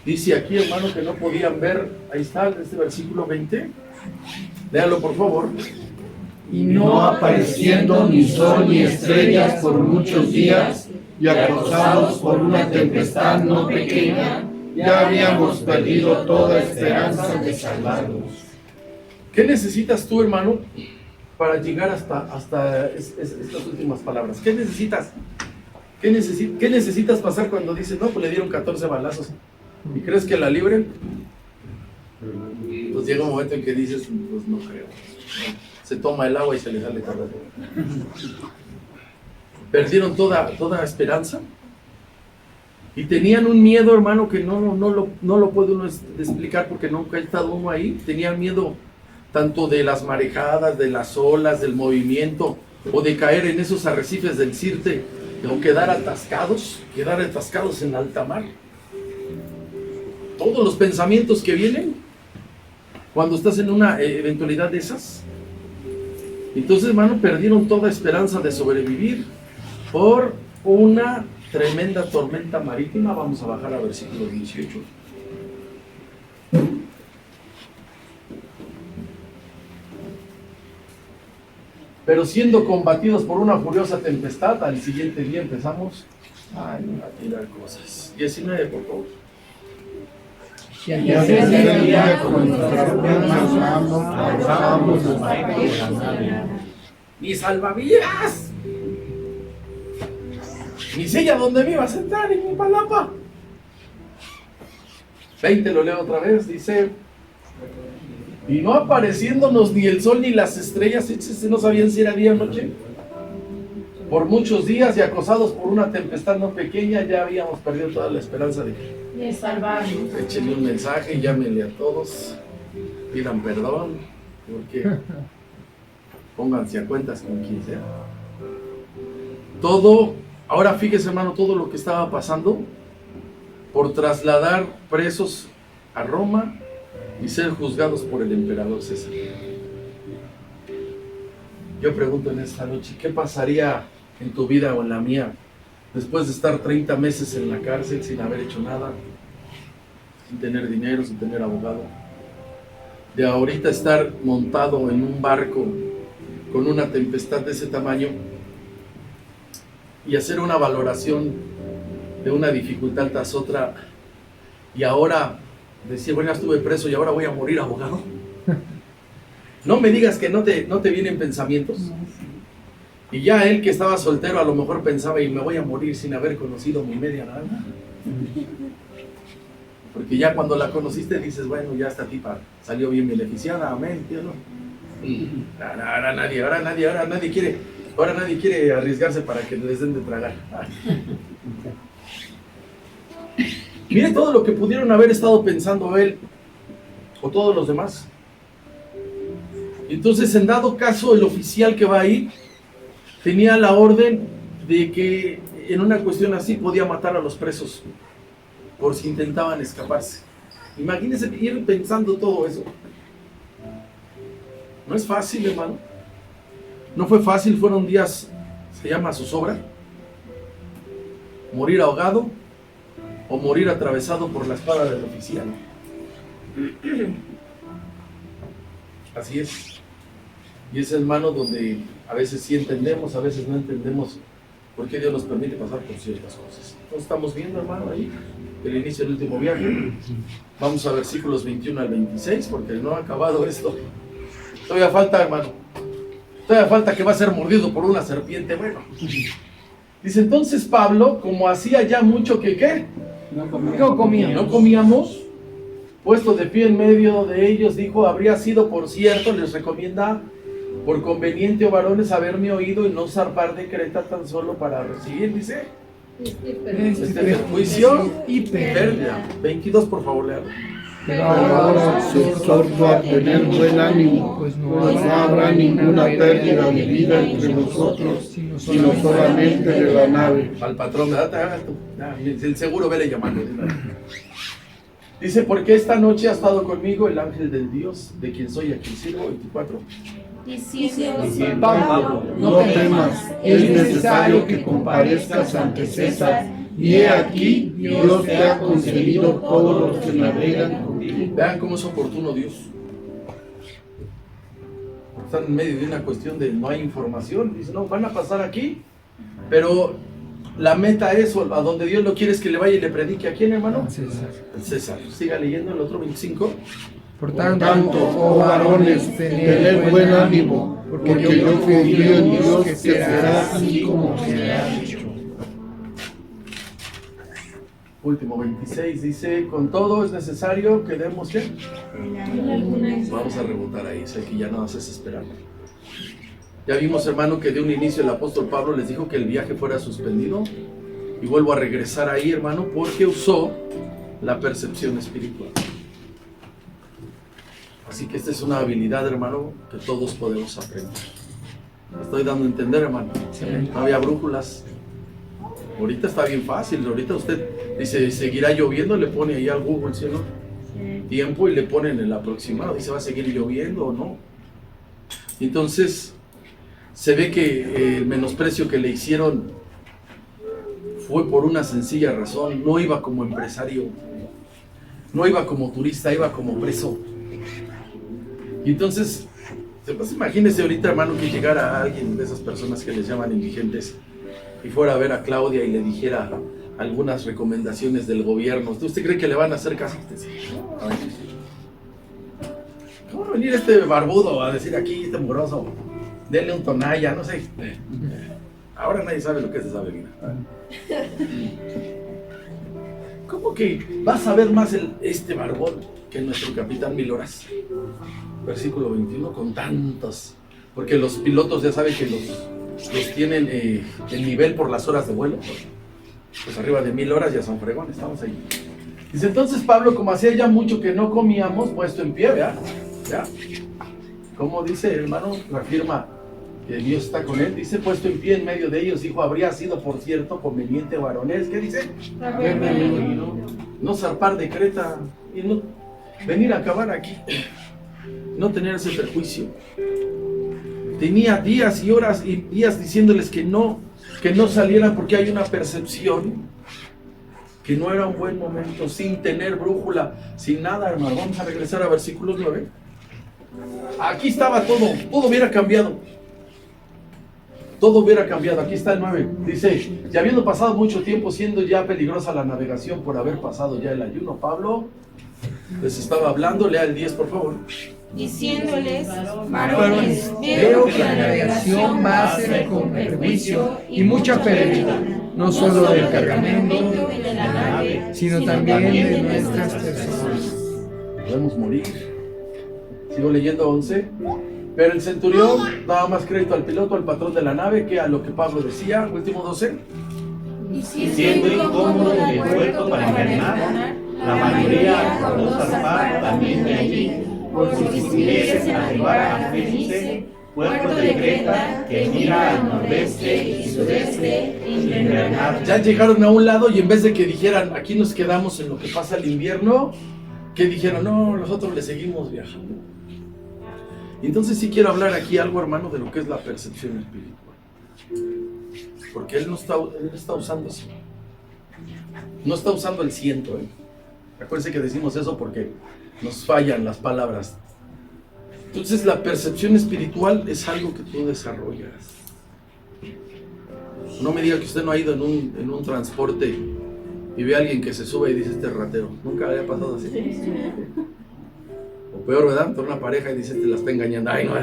Dice aquí, hermano, que no podían ver, ahí está, este versículo 20, léalo por favor.
Y no apareciendo ni sol ni estrellas por muchos días, y acosados por una tempestad no pequeña, ya habíamos perdido toda esperanza de salvarnos.
¿Qué necesitas tú, hermano, para llegar hasta estas últimas palabras? ¿Qué necesitas? ¿Qué necesitas pasar cuando dices, no, pues le dieron 14 balazos? ¿Y crees que la libren? Pues llega un momento en que dices, pues no creo. Se toma el agua y se le sale todo. Perdieron toda esperanza. Y tenían un miedo, hermano, que no lo puede uno explicar porque nunca ha estado uno ahí. Tenían miedo tanto de las marejadas, de las olas, del movimiento, o de caer en esos arrecifes del Sirte, o quedar atascados en alta mar. Todos los pensamientos que vienen cuando estás en una eventualidad de esas. Entonces, hermano, perdieron toda esperanza de sobrevivir por una tremenda tormenta marítima. Vamos a bajar a versículo 18. Pero siendo combatidos por una furiosa tempestad, al siguiente día empezamos a tirar cosas. 19, por favor.
Y ese día con nuestras propias manos alzábamos los barcos a la nave.
¡Ni salvavidas! ¡Ni silla donde me iba a sentar en mi palapa! 20, lo leo otra vez, dice: y no apareciéndonos ni el sol ni las estrellas, no sabían si era día o noche. Por muchos días y acosados por una tempestad no pequeña, ya habíamos perdido toda la esperanza de
salvarnos.
Échenle un mensaje, llámenle a todos, pidan perdón, porque pónganse a cuentas con quien sea. Todo, ahora fíjese, hermano, todo lo que estaba pasando por trasladar presos a Roma y ser juzgados por el emperador César. Yo pregunto en esta noche, ¿qué pasaría en tu vida o en la mía después de estar 30 meses en la cárcel sin haber hecho nada, sin tener dinero, sin tener abogado? De ahorita estar montado en un barco con una tempestad de ese tamaño y hacer una valoración de una dificultad tras otra, y ahora decir, bueno, ya estuve preso y ahora voy a morir ahogado. No me digas que no te vienen pensamientos. Y ya él que estaba soltero a lo mejor pensaba, y me voy a morir sin haber conocido mi media naranja. Porque ya cuando la conociste dices, bueno, ya esta tipa salió bien beneficiada, amén, tío, ¿no? Ahora nadie quiere arriesgarse para que les den de tragar. Mire todo lo que pudieron haber estado pensando él o todos los demás. Entonces, en dado caso, el oficial que va ahí tenía la orden de que en una cuestión así podía matar a los presos por si intentaban escaparse. Imagínense ir pensando todo eso. No es fácil, hermano. No fue fácil, fueron días, se llama zozobra. Morir ahogado o morir atravesado por la espada del oficial. Así es. Y es, hermano, donde a veces sí entendemos, a veces no entendemos por qué Dios nos permite pasar por ciertas cosas. Entonces estamos viendo, hermano, ahí el inicio del último viaje. Vamos a versículos 21 al 26, porque no ha acabado esto. Todavía falta, hermano. Todavía falta que va a ser mordido por una serpiente. Bueno, dice entonces Pablo, como hacía ya mucho que ¿qué? No comíamos, puesto de pie en medio de ellos, dijo, habría sido, por cierto, les recomienda por conveniente, oh varones, haberme oído y no zarpar de Creta tan solo para recibir, dice, perjuicio y pérdida. 22, por favor, léalo.
Pero ahora os exhorto a tener buen ánimo, pues no habrá ninguna pérdida de vida entre vosotros, sino solamente de la nave.
Al patrón, ¿verdad? El seguro, vele llamando. Dice, porque esta noche ha estado conmigo el ángel del Dios, de quien soy, a quien sirvo. 24.
Diciendo
Pablo, no temas, es necesario que comparezcas ante César, y he aquí, Dios te ha concedido todos los que navegan contigo.
Vean cómo es oportuno Dios. Están en medio de una cuestión de no hay información. Dice, no, van a pasar aquí, pero la meta es, a donde Dios lo quiere, es que le vaya y le predique. ¿A quién, hermano?
César.
César. Siga leyendo el otro 25.
Por
Tanto,
tanto,
oh varones, tened buen ánimo, porque yo confío en Dios que será así como se ha dicho.
Último 26 dice, con todo es necesario que demos ¿qué? Vamos a rebotar ahí, sé que ya no haces esperar. Ya vimos, hermano, que de un inicio el apóstol Pablo les dijo que el viaje fuera suspendido, y vuelvo a regresar ahí, hermano, porque usó la percepción espiritual. Así que esta es una habilidad, hermano, que todos podemos aprender. ¿Me estoy dando a entender, hermano? No había brújulas. Ahorita está bien fácil. Ahorita usted dice, seguirá lloviendo, le pone ahí al Google, ¿sí o no? Tiempo y le ponen el aproximado. Dice, ¿va a seguir lloviendo o no? Entonces, se ve que el menosprecio que le hicieron fue por una sencilla razón. No iba como empresario, no iba como turista, iba como preso. Y entonces, pues imagínese ahorita, hermano, que llegara alguien de esas personas que les llaman indigentes y fuera a ver a Claudia y le dijera algunas recomendaciones del gobierno. ¿Usted cree que le van a hacer caso? ¿Cómo va a venir este barbudo a decir aquí, este mugroso? Denle un tonalla, no sé. Ahora nadie sabe lo que es esa bebida. ¿Cómo que va a saber más este barbón que nuestro capitán 1000 horas? Versículo 21, con tantos. Porque los pilotos ya saben que los tienen el nivel por las horas de vuelo. Pues arriba de 1000 horas ya son fregones, estamos ahí. Dice, entonces Pablo, como hacía ya mucho que no comíamos, puesto en pie, ¿verdad? ¿Ya? Como dice, hermano, reafirma que Dios está con él. Dice, puesto en pie en medio de ellos, dijo, habría sido, por cierto, conveniente, varones. ¿Qué dice? No zarpar de Creta y no venir a acabar aquí. No tener ese perjuicio. Tenía días y horas y días diciéndoles que no salieran porque hay una percepción que no era un buen momento, sin tener brújula, sin nada, hermano. Vamos a regresar a versículo 9. Aquí estaba todo hubiera cambiado. Todo hubiera cambiado. Aquí está el 9. Dice, ya habiendo pasado mucho tiempo, siendo ya peligrosa la navegación por haber pasado ya el ayuno, Pablo les estaba hablando. Lea el 10, por favor.
Diciéndoles, varones,
veo que la navegación va a ser con perjuicio y mucha pérdida, no solo del cargamento
y de la nave,
sino también de nuestras personas.
Podemos morir. Sigo leyendo 11. Pero el centurión daba más crédito al piloto, al patrón de la nave, que a lo que Pablo decía. Último 12.
Y siendo incómodo el puerto para manejar, la mayoría acordó zarpar también de allí, por si pudiesen arribar a Fenice, puerto de Creta, que mira al nordeste y sudeste, en Granada.
Ya llegaron a un lado y en vez de que dijeran, aquí nos quedamos en lo que pasa el invierno, que dijeron, no, nosotros le seguimos viajando. Y entonces sí quiero hablar aquí algo, hermano, de lo que es la percepción espiritual. Porque él está usando eso. No está usando el ciento, Acuérdense que decimos eso porque nos fallan las palabras. Entonces la percepción espiritual es algo que tú desarrollas. No me diga que usted no ha ido en un transporte y ve a alguien que se sube y dice, este ratero. ¿Nunca le ha pasado así? O peor, ¿verdad? Por una pareja y dice, te la está engañando. Ay, no.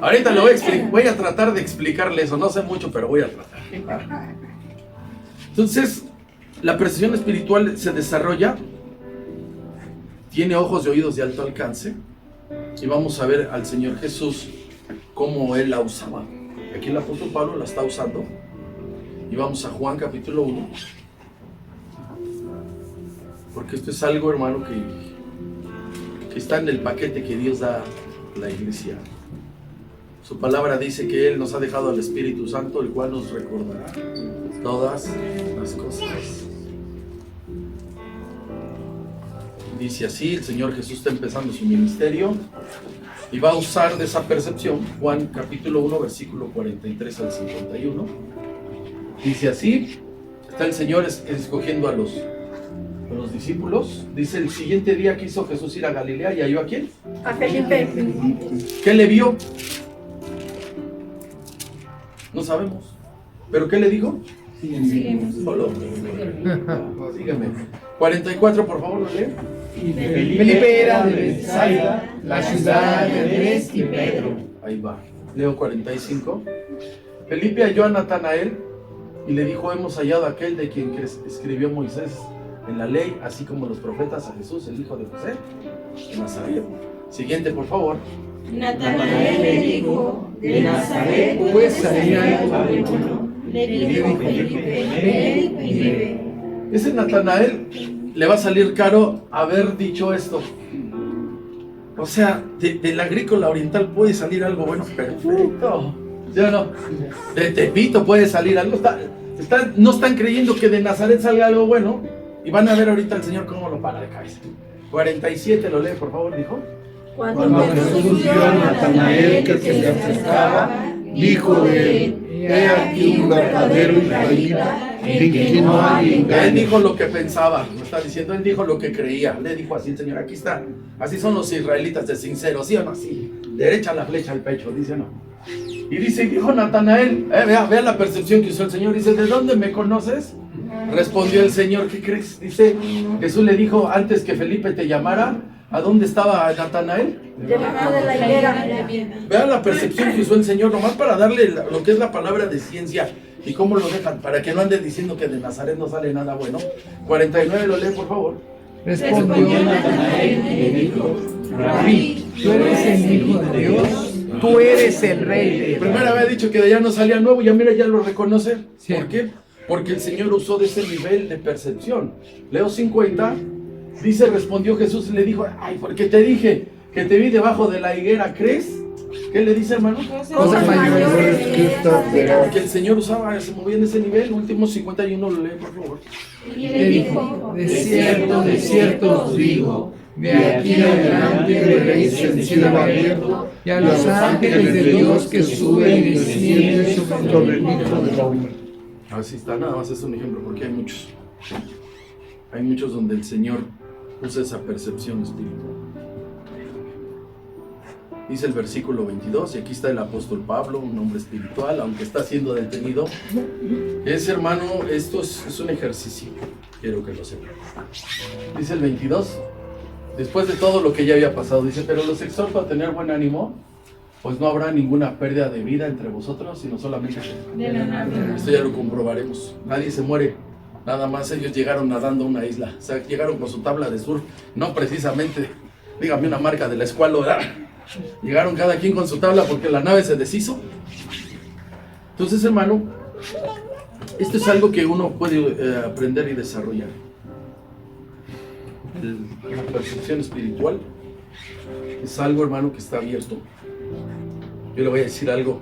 Ahorita lo voy a tratar de explicarle eso. No sé mucho, pero voy a tratar. Entonces, la percepción espiritual se desarrolla, tiene ojos y oídos de alto alcance, y vamos a ver al Señor Jesús cómo Él la usaba. Aquí el apóstol Pablo la está usando. Y vamos a Juan capítulo 1. Porque esto es algo, hermano, que está en el paquete que Dios da a la iglesia. Su palabra dice que Él nos ha dejado al Espíritu Santo, el cual nos recordará todas las cosas. Dice así, el Señor Jesús está empezando su ministerio y va a usar de esa percepción. Juan capítulo 1, versículo 43 al 51. Dice así, está el Señor escogiendo a los discípulos. Dice, el siguiente día quiso Jesús ir a Galilea y halló ¿a quién?
A Felipe.
¿Qué le vio? No sabemos. ¿Pero qué le dijo? Solo. Sígueme. 44, por favor, lo lee.
Felipe era de Bethsaida, la ciudad de Andrés y Pedro.
Ahí va. Leo 45. Felipe halló a Natanael y le dijo, hemos hallado a aquel de quien escribió Moisés en la ley, así como los profetas, a Jesús, el hijo de José, de Nazaret. Siguiente, por favor.
Natanael le dijo, de Nazaret
Pues salir algo
bueno. Le dijo Felipe, ven y ve.
Ese Natanael le va a salir caro haber dicho esto. O sea, del agrícola oriental puede salir algo bueno, perfecto. ¿Sí o no? De Tepito puede salir algo. No están creyendo que de Nazaret salga algo bueno. Y van a ver ahorita al Señor cómo lo para de cabeza. 47, lo lee, por favor, dijo.
Cuando Jesús vio a Natanael que se le acercaba, dijo de él, he aquí un verdadero israelita, en quien no hay
Él
engaño.
dijo lo que pensaba, me está diciendo, él dijo lo que creía. Le dijo así el Señor, aquí está. Así son los israelitas de sinceros, ¿sí o no? Así, derecha la flecha al pecho, dice o no. Y dice, dijo Natanael, vea la percepción que usó el Señor, dice, ¿de dónde me conoces? Respondió el Señor, ¿qué crees? Dice, Jesús le dijo, antes que Felipe te llamara, ¿a dónde estaba Natanael?
Debajo de la higuera.
Vean la percepción que usó el Señor, nomás para darle lo que es la palabra de ciencia y cómo lo dejan, para que no anden diciendo que de Nazaret no sale nada bueno. 49, lo lee, por favor.
Respondió Natanael y le dijo, Rabí, tú eres el Hijo de Dios, tú eres el Rey de
Primero había dicho que de allá no salía nuevo, ya mira, ya lo reconoce.
Sí.
¿Por qué? Porque el Señor usó de ese nivel de percepción. Leo 50, dice, respondió Jesús y le dijo, ay, porque te dije que te vi debajo de la higuera, ¿crees? ¿Qué le dice, hermano?
Cosas mayores que estas verás.
Porque el Señor usaba, se movía en ese nivel. Último 51, lo lee, por favor.
Y le dijo,
de cierto os digo, de aquí en adelante veréis el cielo abierto y a los ángeles de Dios que suben y descienden sobre el Hijo del Hombre.
Así está, nada más es un ejemplo, porque hay muchos. Hay muchos donde el Señor usa esa percepción espiritual. Dice el versículo 22, y aquí está el apóstol Pablo, un hombre espiritual, aunque está siendo detenido. Ese hermano, esto es un ejercicio, quiero que lo sepan. Dice el 22, después de todo lo que ya había pasado, dice, pero los exhorto a tener buen ánimo, pues no habrá ninguna pérdida de vida entre vosotros, sino solamente
de la nada.
esto ya lo comprobaremos. Nadie se muere, nada más ellos llegaron nadando a una isla, o sea, llegaron con su tabla de surf, no precisamente, dígame una marca de la escuela, ¿verdad? Llegaron cada quien con su tabla porque la nave se deshizo. Entonces, hermano, esto es algo que uno puede aprender y desarrollar. La percepción espiritual es algo, hermano, que está abierto. Yo le voy a decir algo.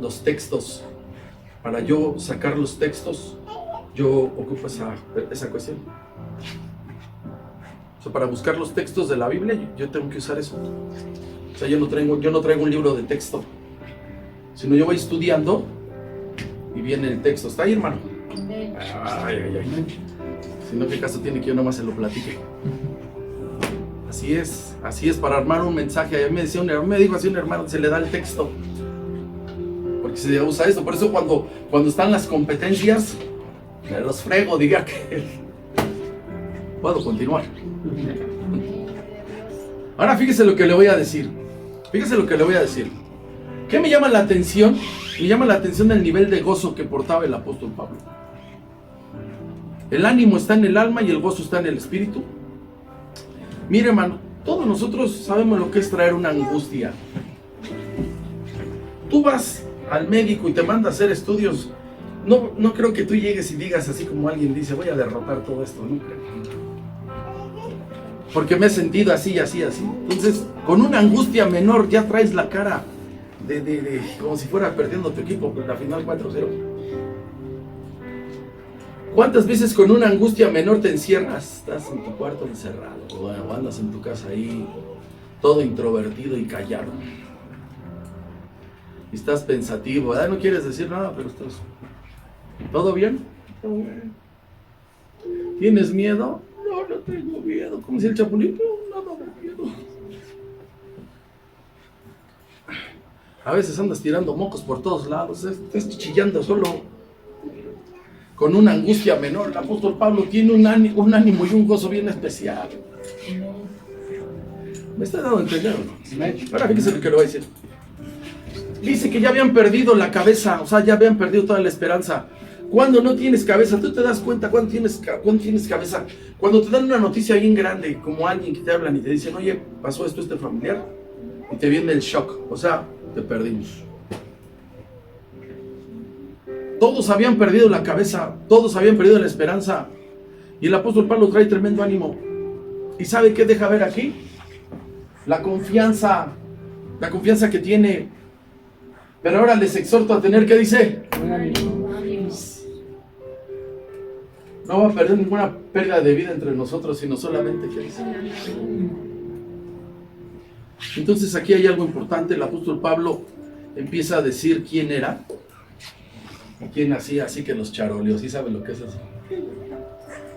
Los textos, para yo sacar los textos, yo ocupo esa cuestión. O sea, para buscar los textos de la Biblia, yo tengo que usar eso. O sea, yo no traigo un libro de texto, sino yo voy estudiando y viene el texto. ¿Está ahí, hermano? Ay. Si no, ¿qué caso tiene que yo nomás se lo platique? Así es, para armar un mensaje. A mí me dijo así un hermano, se le da el texto, porque se usa esto. Por eso cuando están las competencias, me los frego, diga que puedo continuar. Ahora fíjese lo que le voy a decir. ¿Qué me llama la atención? Me llama la atención el nivel de gozo que portaba el apóstol Pablo. El ánimo está en el alma y el gozo está en el espíritu. Mire, hermano, Todos nosotros sabemos lo que es traer una angustia. Tú vas al médico y te manda a hacer estudios. No creo que tú llegues y digas así como alguien dice, voy a derrotar todo esto, nunca. Porque me he sentido así, así, así. Entonces, con una angustia menor ya traes la cara de como si fuera perdiendo tu equipo, pero la final 4-0. ¿Cuántas veces con una angustia menor te encierras? Estás en tu cuarto encerrado, o andas en tu casa ahí, todo introvertido y callado. Y estás pensativo, ¿verdad? No quieres decir nada, pero estás... ¿Todo bien? ¿Todo bien? ¿Tienes miedo? No tengo miedo. ¿Cómo dice el Chapulín? No me miedo. A veces andas tirando mocos por todos lados, estás chillando solo. Con una angustia menor. El apóstol Pablo tiene un ánimo y un gozo bien especial. ¿Me está dando a entender? Ahora fíjese lo que le voy a decir. Dice que ya habían perdido la cabeza, o sea, ya habían perdido toda la esperanza. Cuando no tienes cabeza, tú te das cuenta cuando tienes cabeza. Cuando te dan una noticia bien grande, como alguien que te hablan y te dicen, oye, pasó esto a este familiar, y te viene el shock, o sea, te perdimos. Todos habían perdido la cabeza, todos habían perdido la esperanza. Y el apóstol Pablo trae tremendo ánimo. ¿Y sabe qué deja ver aquí? La confianza que tiene. Pero ahora les exhorto a tener, ¿qué dice? No va a perder ninguna pérdida de vida entre nosotros, sino solamente, ¿qué dice? Entonces aquí hay algo importante. El apóstol Pablo empieza a decir quién era, quién hacía así que los charoleos. ¿Sí sabe lo que es eso?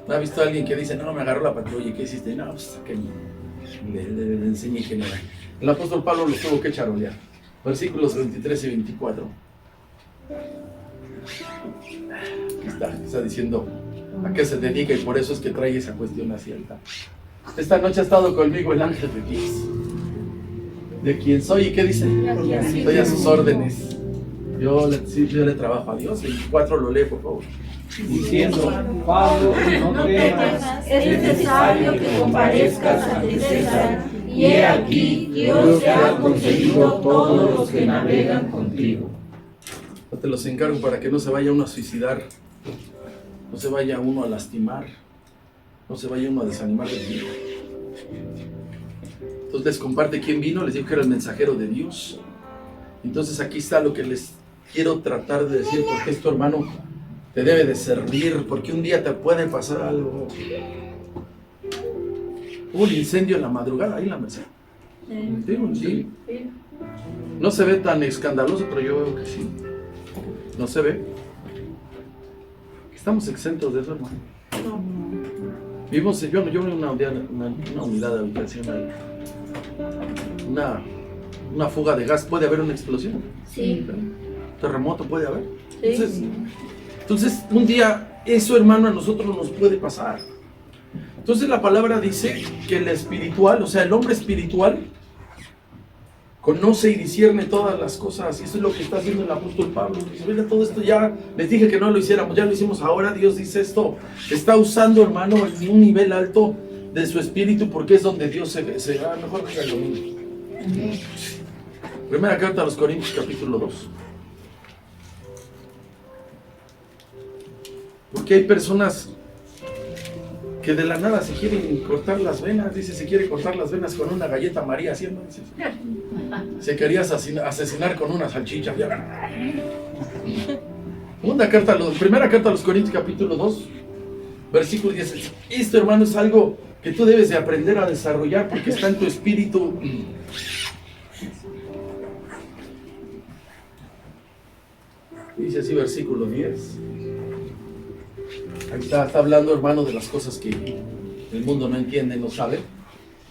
¿No ha visto a alguien que dice, no, me agarró la patrulla, ¿qué hiciste? No, pues que le enseñé quién era. El apóstol Pablo los tuvo que charolear. Versículos 23 y 24. Está diciendo a qué se dedica y por eso es que trae esa cuestión así alta. Esta noche ha estado conmigo el ángel de Dios, de quien soy y qué dice, estoy a sus órdenes. Yo le trabajo a Dios. 24 lo lee, por favor.
Diciendo, Pablo, no temas, es necesario que comparezcas ante César, y he aquí, Dios te ha concedido todos los que navegan contigo.
Yo te los encargo para que no se vaya uno a suicidar, no se vaya uno a lastimar, no se vaya uno a desanimar de mí. Entonces les comparte quién vino, les dijo que era el mensajero de Dios. Entonces aquí está lo que les quiero tratar de decir, porque esto, hermano, te debe de servir, porque un día te puede pasar algo. Hubo un incendio en la madrugada ahí en la Merced. Sí. No se ve tan escandaloso, pero yo veo que sí. No se ve. Estamos exentos de eso, hermano. Vivimos, yo en una unidad de habitación ahí. Una fuga de gas, ¿puede haber una explosión?
Sí.
Terremoto puede haber.
Sí.
Entonces, un día, eso, hermano, a nosotros nos puede pasar. Entonces la palabra dice que el espiritual, o sea, el hombre espiritual, conoce y discierne todas las cosas, y eso es lo que está haciendo el apóstol Pablo. Dice, mira, todo esto ya les dije que no lo hiciéramos, ya lo hicimos ahora. Dios dice esto, está usando, hermano, en un nivel alto de su espíritu, porque es donde Dios se va. Mejor que el domingo. Primera carta a los Corintios, capítulo 2. Porque hay personas que de la nada se quieren cortar las venas. Dice, se quiere cortar las venas con una galleta María haciendo. Se quería asesinar con una salchicha. Primera carta a los Corintios, capítulo 2, versículo 10. Esto, hermano, es algo que tú debes de aprender a desarrollar, porque está en tu espíritu. Dice así, versículo 10. Ahí está hablando, hermano, de las cosas que el mundo no entiende, no sabe.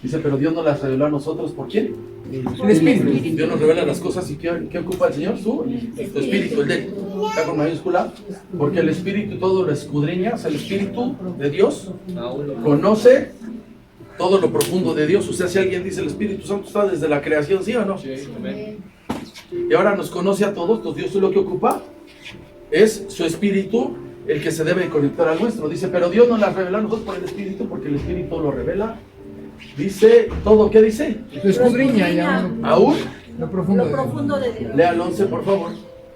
Dice, pero Dios nos las reveló a nosotros. ¿Por quién? El Espíritu. Dios nos revela las cosas. ¿Y qué ocupa el Señor? Su Espíritu, el de él. Está con mayúscula. Porque el Espíritu todo lo escudriña. O sea, el Espíritu de Dios conoce todo lo profundo de Dios. O sea, si alguien dice el Espíritu Santo está desde la creación, ¿sí o no? Sí. Y ahora nos conoce a todos. Entonces Dios lo que ocupa es su Espíritu, el que se debe conectar al nuestro. Dice, pero Dios nos las revela a nosotros por el Espíritu, porque el Espíritu lo revela dice todo, ¿qué dice?
Lo escudriña ya
Aún.
lo profundo
de Dios.
Lea el 11, por favor.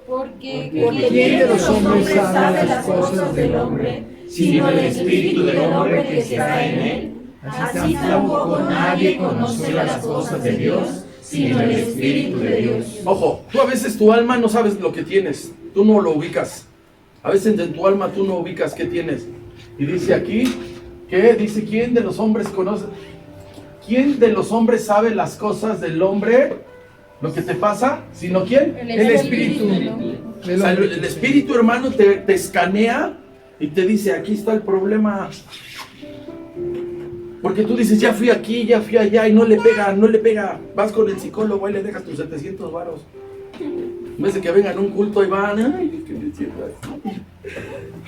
Porque
¿quién de los hombres sabe las cosas del hombre,
sino el espíritu del hombre que está en él?
Así tampoco nadie conoce las cosas de Dios, sino el espíritu de Dios.
Ojo, tú a veces tu alma no sabes lo que tienes, tú no lo ubicas. A veces en tu alma tú no ubicas qué tienes. Y dice aquí, ¿qué? Dice, ¿quién de los hombres conoce? ¿Quién de los hombres sabe las cosas del hombre? Lo que te pasa, sino ¿quién?
el espíritu
O sea, el espíritu, hermano, te escanea y te dice, aquí está el problema. Porque tú dices, ya fui aquí, ya fui allá y no le pega. Vas con el psicólogo y le dejas tus 700 varos. En vez de que vengan a un culto y van, ay, que me sientas.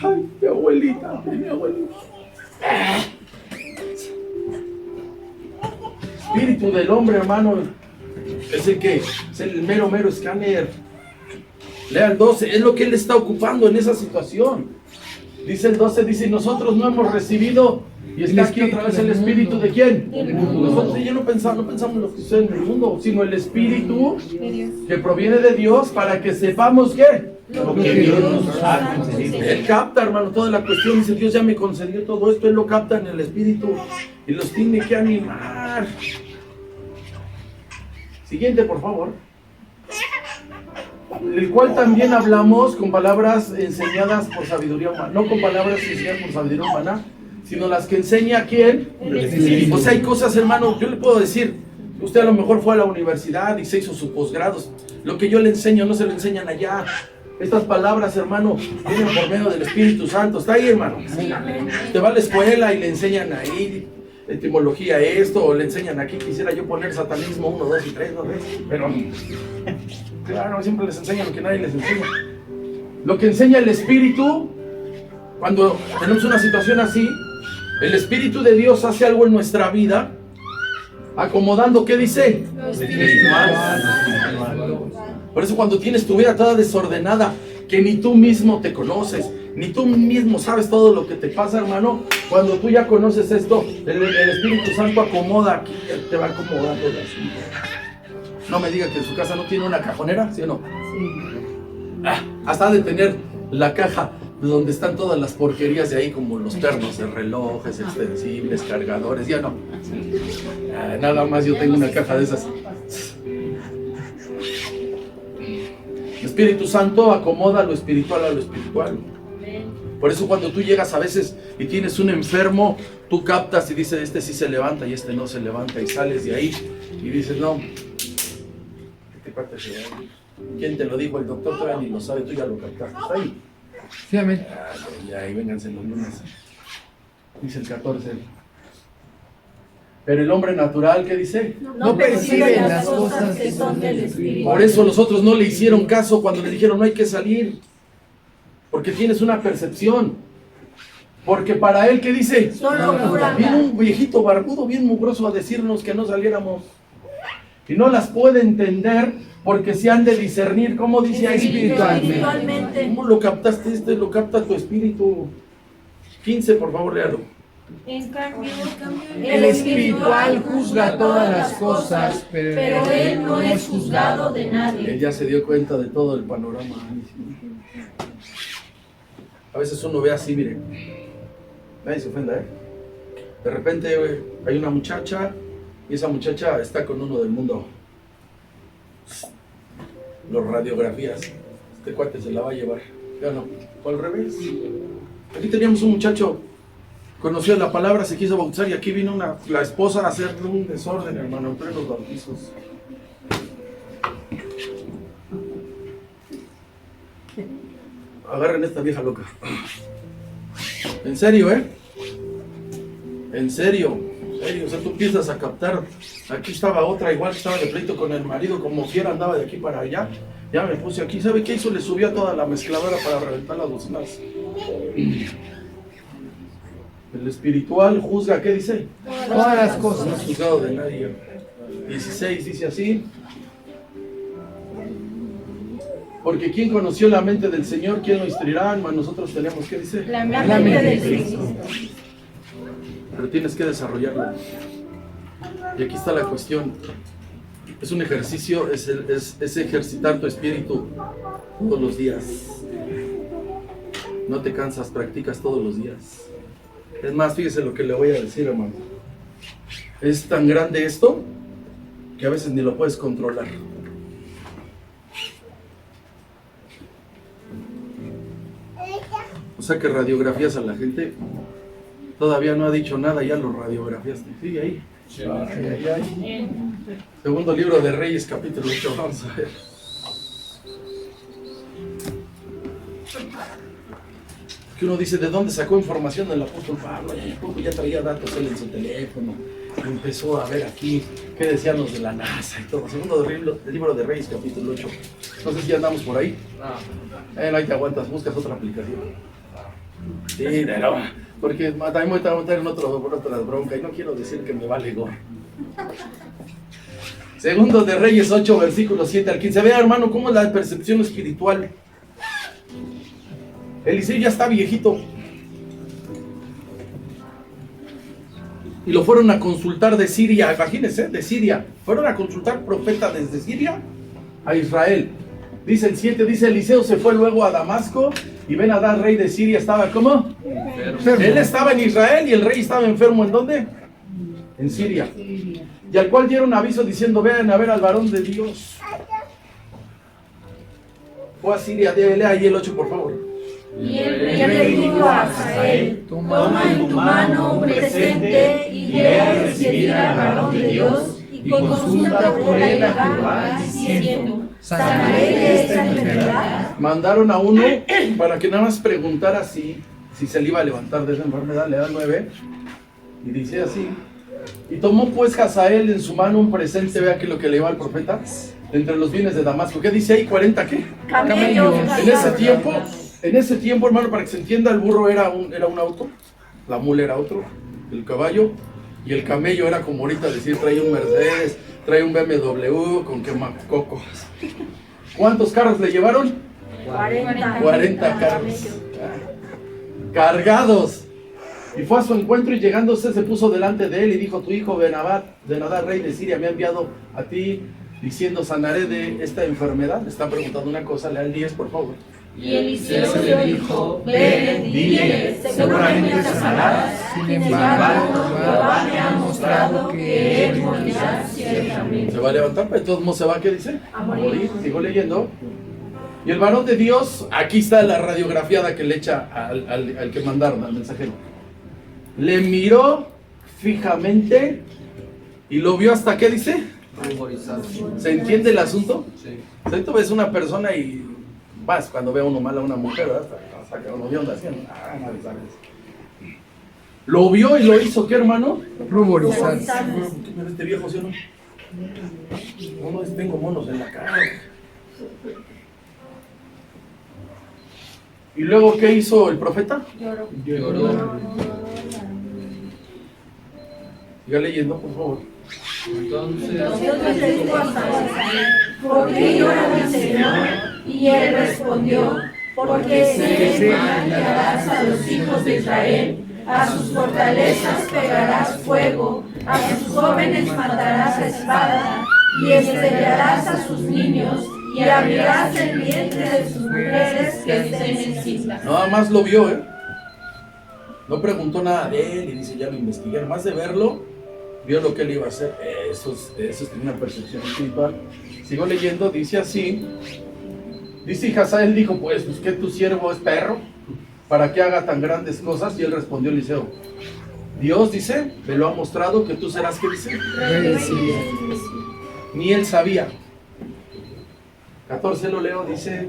Ay, mi abuelita. Espíritu del hombre, hermano, es el que es el mero escáner. Lea el 12, es lo que él está ocupando en esa situación. Dice el 12, dice, nosotros no hemos recibido, y está aquí otra vez el espíritu de quién. Nosotros ya no pensamos lo que sucede en el mundo, sino el espíritu que proviene de Dios para que sepamos qué.
Lo que Dios nos ha concedido.
Él capta, hermano, toda la cuestión. Dice, Dios ya me concedió todo esto. Él lo capta en el espíritu y los tiene que animar. Siguiente, por favor. El cual también hablamos con palabras enseñadas por sabiduría humana. No con palabras enseñadas por sabiduría humana, sino las que enseña ¿quién?
El espíritu.
O sea, hay cosas, hermano, yo le puedo decir, usted a lo mejor fue a la universidad y se hizo sus posgrados. Lo que yo le enseño no se lo enseñan allá. Estas palabras, hermano, vienen por medio del Espíritu Santo. ¿Está ahí, hermano? Te va a la escuela y le enseñan ahí etimología esto, o le enseñan aquí, quisiera yo poner satanismo 1, 2 y 3, ¿no ves? Pero, claro, siempre les enseñan lo que nadie les enseña. Lo que enseña el Espíritu, cuando tenemos una situación así, el Espíritu de Dios hace algo en nuestra vida, acomodando, ¿qué dice? Por eso cuando tienes tu vida toda desordenada, que ni tú mismo te conoces, ni tú mismo sabes todo lo que te pasa, hermano, cuando tú ya conoces esto, el Espíritu Santo acomoda aquí, te va acomodando el asunto. No me diga que en su casa no tiene una cajonera, ¿sí o no? Hasta de tener la caja donde están todas las porquerías de ahí, como los ternos de relojes, extensibles, cargadores, ya no. Nada más yo tengo una caja de esas. El Espíritu Santo acomoda lo espiritual a lo espiritual. Por eso cuando tú llegas a veces y tienes un enfermo, tú captas y dices, este sí se levanta y este no se levanta, y sales de ahí y dices, no, ¿qué parte se va a ir? ¿Quién te lo dijo? El doctor todavía ni lo sabe, tú ya lo captaste. ¿Está ahí?
Sí, amén.
Ya, y vénganse los lunes. Dice el 14. Pero el hombre natural, ¿qué dice?
No percibe las cosas
que son del Espíritu.
Por eso los otros no le hicieron caso cuando le dijeron no hay que salir. Porque tienes una percepción. Porque para él, ¿qué dice? Viene un viejito barbudo, bien mugroso, a decirnos que no saliéramos. Y no las puede entender porque se han de discernir. ¿Cómo dice ahí?
Espiritualmente.
¿Cómo lo captaste? Lo capta tu espíritu. 15, por favor, léalo.
En cambio,
El espiritual juzga todas las cosas, pero
él no es juzgado de
Él
nadie.
ya se dio cuenta de todo el panorama. A veces uno ve así, mire. Nadie se ofenda, ¿eh? De repente hay una muchacha y esa muchacha está con uno del mundo. Los radiografías. Este cuate se la va a llevar. Ya no. O al revés. Aquí teníamos un muchacho, conoció la palabra, se quiso bautizar y aquí vino la esposa a hacerle un desorden, hermano, en plenos bautizos. Agarren esta vieja loca. En serio, ¿eh? En serio. O sea, tú empiezas a captar. Aquí estaba otra, igual estaba de pleito con el marido, como quiera andaba de aquí para allá. Ya me puse aquí. ¿Sabe qué hizo? Le subió a toda la mezcladora para reventar las bocinas. El espiritual juzga, ¿qué dice?
todas las
No
cosas.
es juzgado de nadie. 16 dice así. Porque ¿quién conoció la mente del Señor? ¿Quién lo instruirá? Mas nosotros tenemos, ¿qué dice?
La mente del Cristo.
Pero tienes que desarrollarlo. Y aquí está la cuestión. Es un ejercicio, es ejercitar tu espíritu todos los días. No te cansas, practicas todos los días. Es más, fíjese lo que le voy a decir, hermano. Es tan grande esto que a veces ni lo puedes controlar. O sea que radiografías a la gente. Todavía no ha dicho nada, ya lo radiografiaste. Sigue ahí. Ay. Segundo libro de Reyes, capítulo 8. Vamos a ver. Que uno dice, ¿de dónde sacó información del apóstol Pablo? Ya traía datos él en su teléfono. Empezó a ver aquí qué decían los de la NASA y todo. Segundo libro de Reyes, capítulo 8. No sé si andamos por ahí. Ahí te aguantas, buscas otra aplicación. Sí, no, porque también me voy a meter en otra bronca y no quiero decir que me vale gorro. Segundo de Reyes 8, versículos 7 al 15. Vea, hermano, cómo es la percepción espiritual. Eliseo ya está viejito. Y lo fueron a consultar de Siria, imagínense, de Siria. Fueron a consultar profeta desde Siria a Israel. Dice el 7, dice Eliseo se fue luego a Damasco y Ben-Hadad, rey de Siria, estaba ¿cómo? Enfermo. Él estaba en Israel y el rey estaba enfermo. ¿En dónde? En Siria. Y al cual dieron aviso diciendo, vean a ver al varón de Dios. Fue a Siria, lea ahí el 8 por favor.
Y el rey le dijo a Hazael, toma en tu mano un presente y ve a recibir al varón de Dios y consulta por él a Jehová diciendo, ¿sanaré de esta enfermedad?
Mandaron a uno para que nada más preguntara si se le iba a levantar de esa enfermedad. Le da 9 y dice así. Y tomó pues Hazael en su mano un presente, vea que lo que le iba al profeta, entre los bienes de Damasco. ¿Qué dice ahí? 40 ¿qué?
Camellos.
En ese tiempo, hermano, para que se entienda, el burro era un auto, la mula era otro, el caballo, y el camello era como ahorita decir, trae un Mercedes, trae un BMW con quemacocos. ¿Cuántos carros le llevaron? 40 carros. Cargados. Y fue a su encuentro y llegándose se puso delante de él y dijo, tu hijo Ben-Hadad, rey de Siria, me ha enviado a ti diciendo, sanaré de esta enfermedad. Le está preguntando una cosa, lea el 10 por favor.
Y Eliseo le dijo, ven, dile, seguramente sanarás. Sin embargo, Jehová me ha mostrado que él morirá ciertamente.
Se va a levantar, pero de todos modos se va, ¿qué dice? A morir. Sigo leyendo. Y el varón de Dios, aquí está la radiografiada que le echa al que mandaron, al mensajero. Le miró fijamente y lo vio hasta, ¿qué dice? ¿Se entiende el asunto? Sí. O sea, tú ves una persona y vas cuando ve a uno mal a una mujer, ¿verdad? Hasta que uno vio onda haciendo. Nadie sabe eso. Lo vio y lo hizo, ¿qué, hermano?
Ruborizarse.
¿Qué me ve este viejo, sí o no? No, tengo monos en la cara. ¿Y luego qué hizo el profeta? Lloró. Siga leyendo, por favor.
Entonces le dijo a Hazael, ¿por qué llora mi señor? Y él respondió, porque sé mal que harás a los hijos de Israel, a sus fortalezas pegarás fuego, a sus jóvenes matarás a espada, y estrellarás a sus niños, y abrirás el vientre de sus mujeres que estén encintas.
Nada más lo vio, no preguntó nada de él y dice, ya lo investigué. Más de verlo, vio lo que él iba a hacer. Eso es una percepción espiritual. Sigo leyendo, dice así. Dice, y Hazael dijo, pues que tu siervo es perro, para que haga tan grandes cosas. Y él respondió, Eliseo, Dios, dice, me lo ha mostrado que tú serás, ¿qué dice? Ni él sabía. 14 lo leo, dice,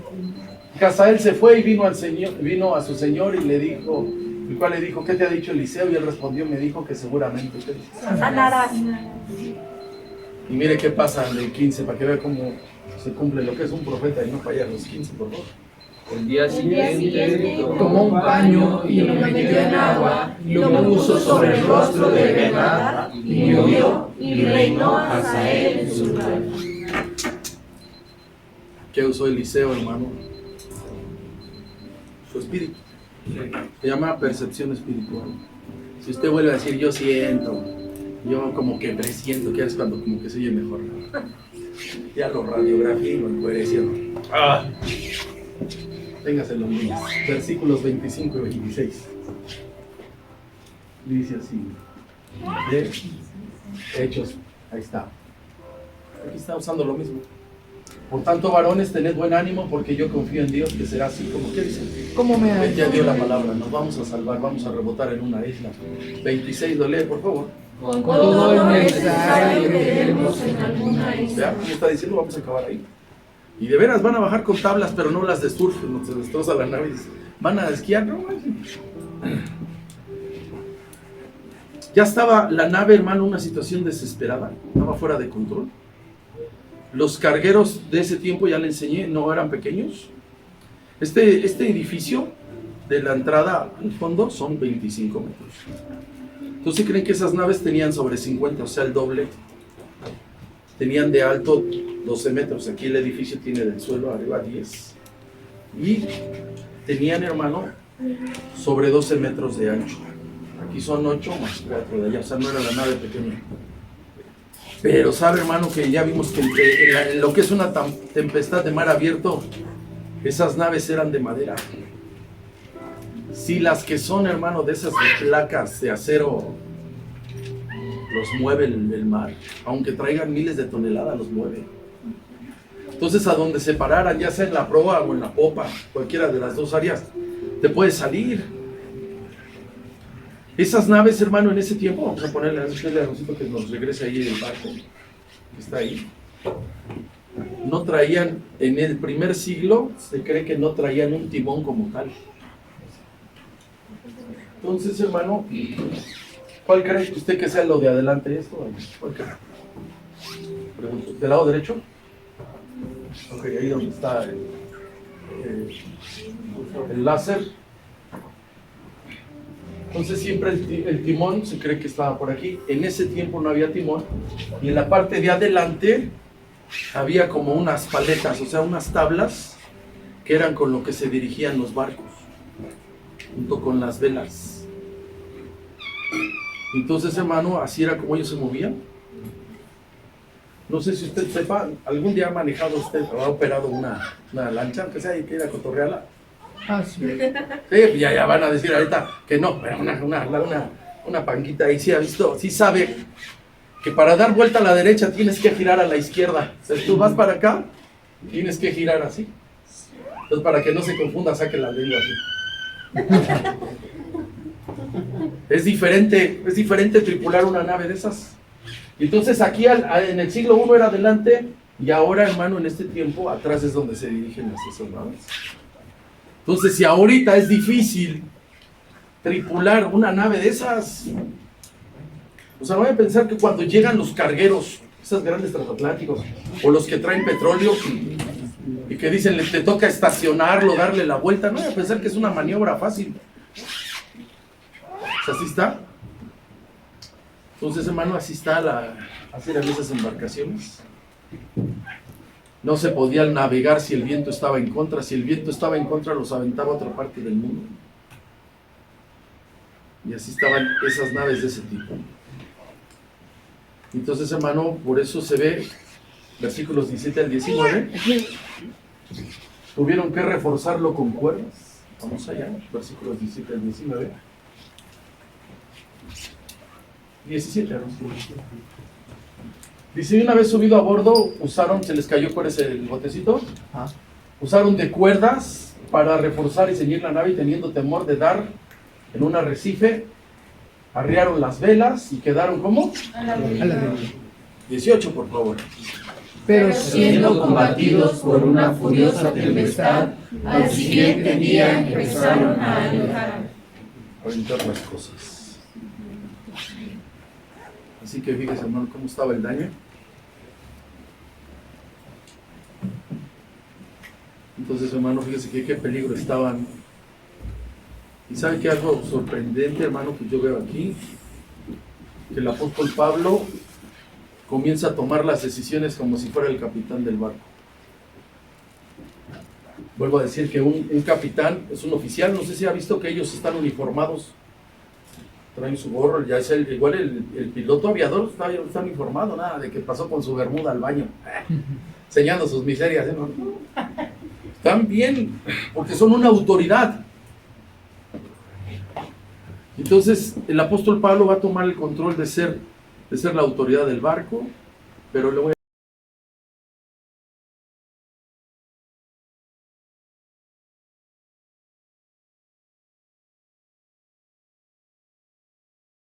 Hazael se fue y vino a su señor y le dijo, el cual le dijo, ¿qué te ha dicho Eliseo? Y él respondió, me dijo que seguramente usted
sanarás.
Y mire qué pasa en el 15, para que vea cómo se cumple lo que es un profeta y no fallar los 15, por favor.
El día siguiente tomó un paño y lo metió en agua y lo puso sobre el rostro de Ben-Hadad y murió y reinó Hazael en su lugar.
¿Qué usó Eliseo, hermano? Su espíritu. Se llama percepción espiritual. Si usted vuelve a decir, yo siento, Yo como que presiento que es cuando como que se oye mejor. Ya lo radiografía y lo encuerecio. Téngase los niños. Versículos 25 y 26. Dice así. De Hechos. Ahí está. Aquí está usando lo mismo. Por tanto, varones, tened buen ánimo, porque yo confío en Dios que será así como que dice.
¿Cómo me ha
Ya dio la palabra, nos vamos a salvar, vamos a rebotar en una isla. 26, lo lee, por favor.
Con todo lo necesario que debemos en alguna isla.
Vean, ¿qué está diciendo? Vamos a acabar ahí. Y de veras van a bajar con tablas, pero no las de surf, no se destroza la nave. Van a esquiar, ¿no? Ya estaba la nave, hermano, en una situación desesperada, estaba fuera de control. Los cargueros de ese tiempo, ya le enseñé, no eran pequeños. Este edificio de la entrada al fondo son 25 metros. Entonces creen que esas naves tenían sobre 50, o sea, el doble. Tenían de alto 12 metros. Aquí el edificio tiene del suelo arriba 10. Y tenían, hermano, sobre 12 metros de ancho. Aquí son 8 más 4 de allá, o sea, no era la nave pequeña. Pero sabe, hermano, que ya vimos que en lo que es una tempestad de mar abierto, esas naves eran de madera. Si las que son, hermano, de esas de placas de acero, los mueve el mar, aunque traigan miles de toneladas, los mueve. Entonces, a donde se pararan, ya sea en la proa o en la popa, cualquiera de las dos áreas, te puedes salir. Esas naves, hermano, en ese tiempo, vamos a ponerle a Rosito que nos regrese ahí el barco, que está ahí. No traían, en el primer siglo, se cree que no traían un timón como tal. Entonces, hermano, ¿cuál cree usted que sea lo de adelante esto? ¿Cuál cree? Pregunto, ¿del lado derecho? Ok, ahí donde está el láser. Entonces siempre el timón se cree que estaba por aquí. En ese tiempo no había timón. Y en la parte de adelante había como unas paletas, o sea, unas tablas que eran con lo que se dirigían los barcos, junto con las velas. Entonces, hermano, así era como ellos se movían. No sé si usted sepa, ¿algún día ha manejado usted o ha operado una lancha? Aunque sea, hay que ir a cotorrearla.
sí.
Sí, ya van a decir ahorita que no, pero una panquita ahí sí ha visto, sí sabe que para dar vuelta a la derecha tienes que girar a la izquierda. O sea, tú vas para acá, tienes que girar así. Entonces, para que no se confunda, saque la lengua así. Es diferente tripular una nave de esas. Entonces aquí en el siglo I era adelante y ahora, hermano, en este tiempo atrás es donde se dirigen esas naves. Entonces, si ahorita es difícil tripular una nave de esas, o sea, no voy a pensar que cuando llegan los cargueros, esos grandes transatlánticos, o los que traen petróleo, y que dicen, te toca estacionarlo, darle la vuelta, no voy a pensar que es una maniobra fácil. O sea, así está. Entonces, hermano, así eran esas embarcaciones. No se podía navegar si el viento estaba en contra. Si el viento estaba en contra, los aventaba a otra parte del mundo. Y así estaban esas naves de ese tipo. Entonces, hermano, por eso se ve, versículos 17 al 19, tuvieron que reforzarlo con cuerdas. Vamos allá, versículos 17 al 19. 17, ¿no? Dice, una vez subido a bordo, se les cayó, ¿cuál es el botecito? Usaron de cuerdas para reforzar y seguir la nave, y teniendo temor de dar en un arrecife, arriaron las velas y quedaron, ¿cómo?
A la deriva.
18, por favor.
Pero
Siendo combatidos por una furiosa tempestad, al siguiente día empezaron a alejar.
Orientar las cosas. Así que fíjese, hermano, cómo estaba el daño. Entonces, hermano, fíjese que qué peligro estaban. Y sabe que algo sorprendente, hermano, que yo veo aquí, que el apóstol Pablo comienza a tomar las decisiones como si fuera el capitán del barco. Vuelvo a decir que un capitán es un oficial. No sé si ha visto que ellos están uniformados traen su gorro, ya es igual el piloto aviador está informado, nada de que pasó con su bermuda al baño, enseñando sus miserias, ¿no? Están bien, porque son una autoridad. Entonces el apóstol Pablo va a tomar el control de ser la autoridad del barco, pero le voy a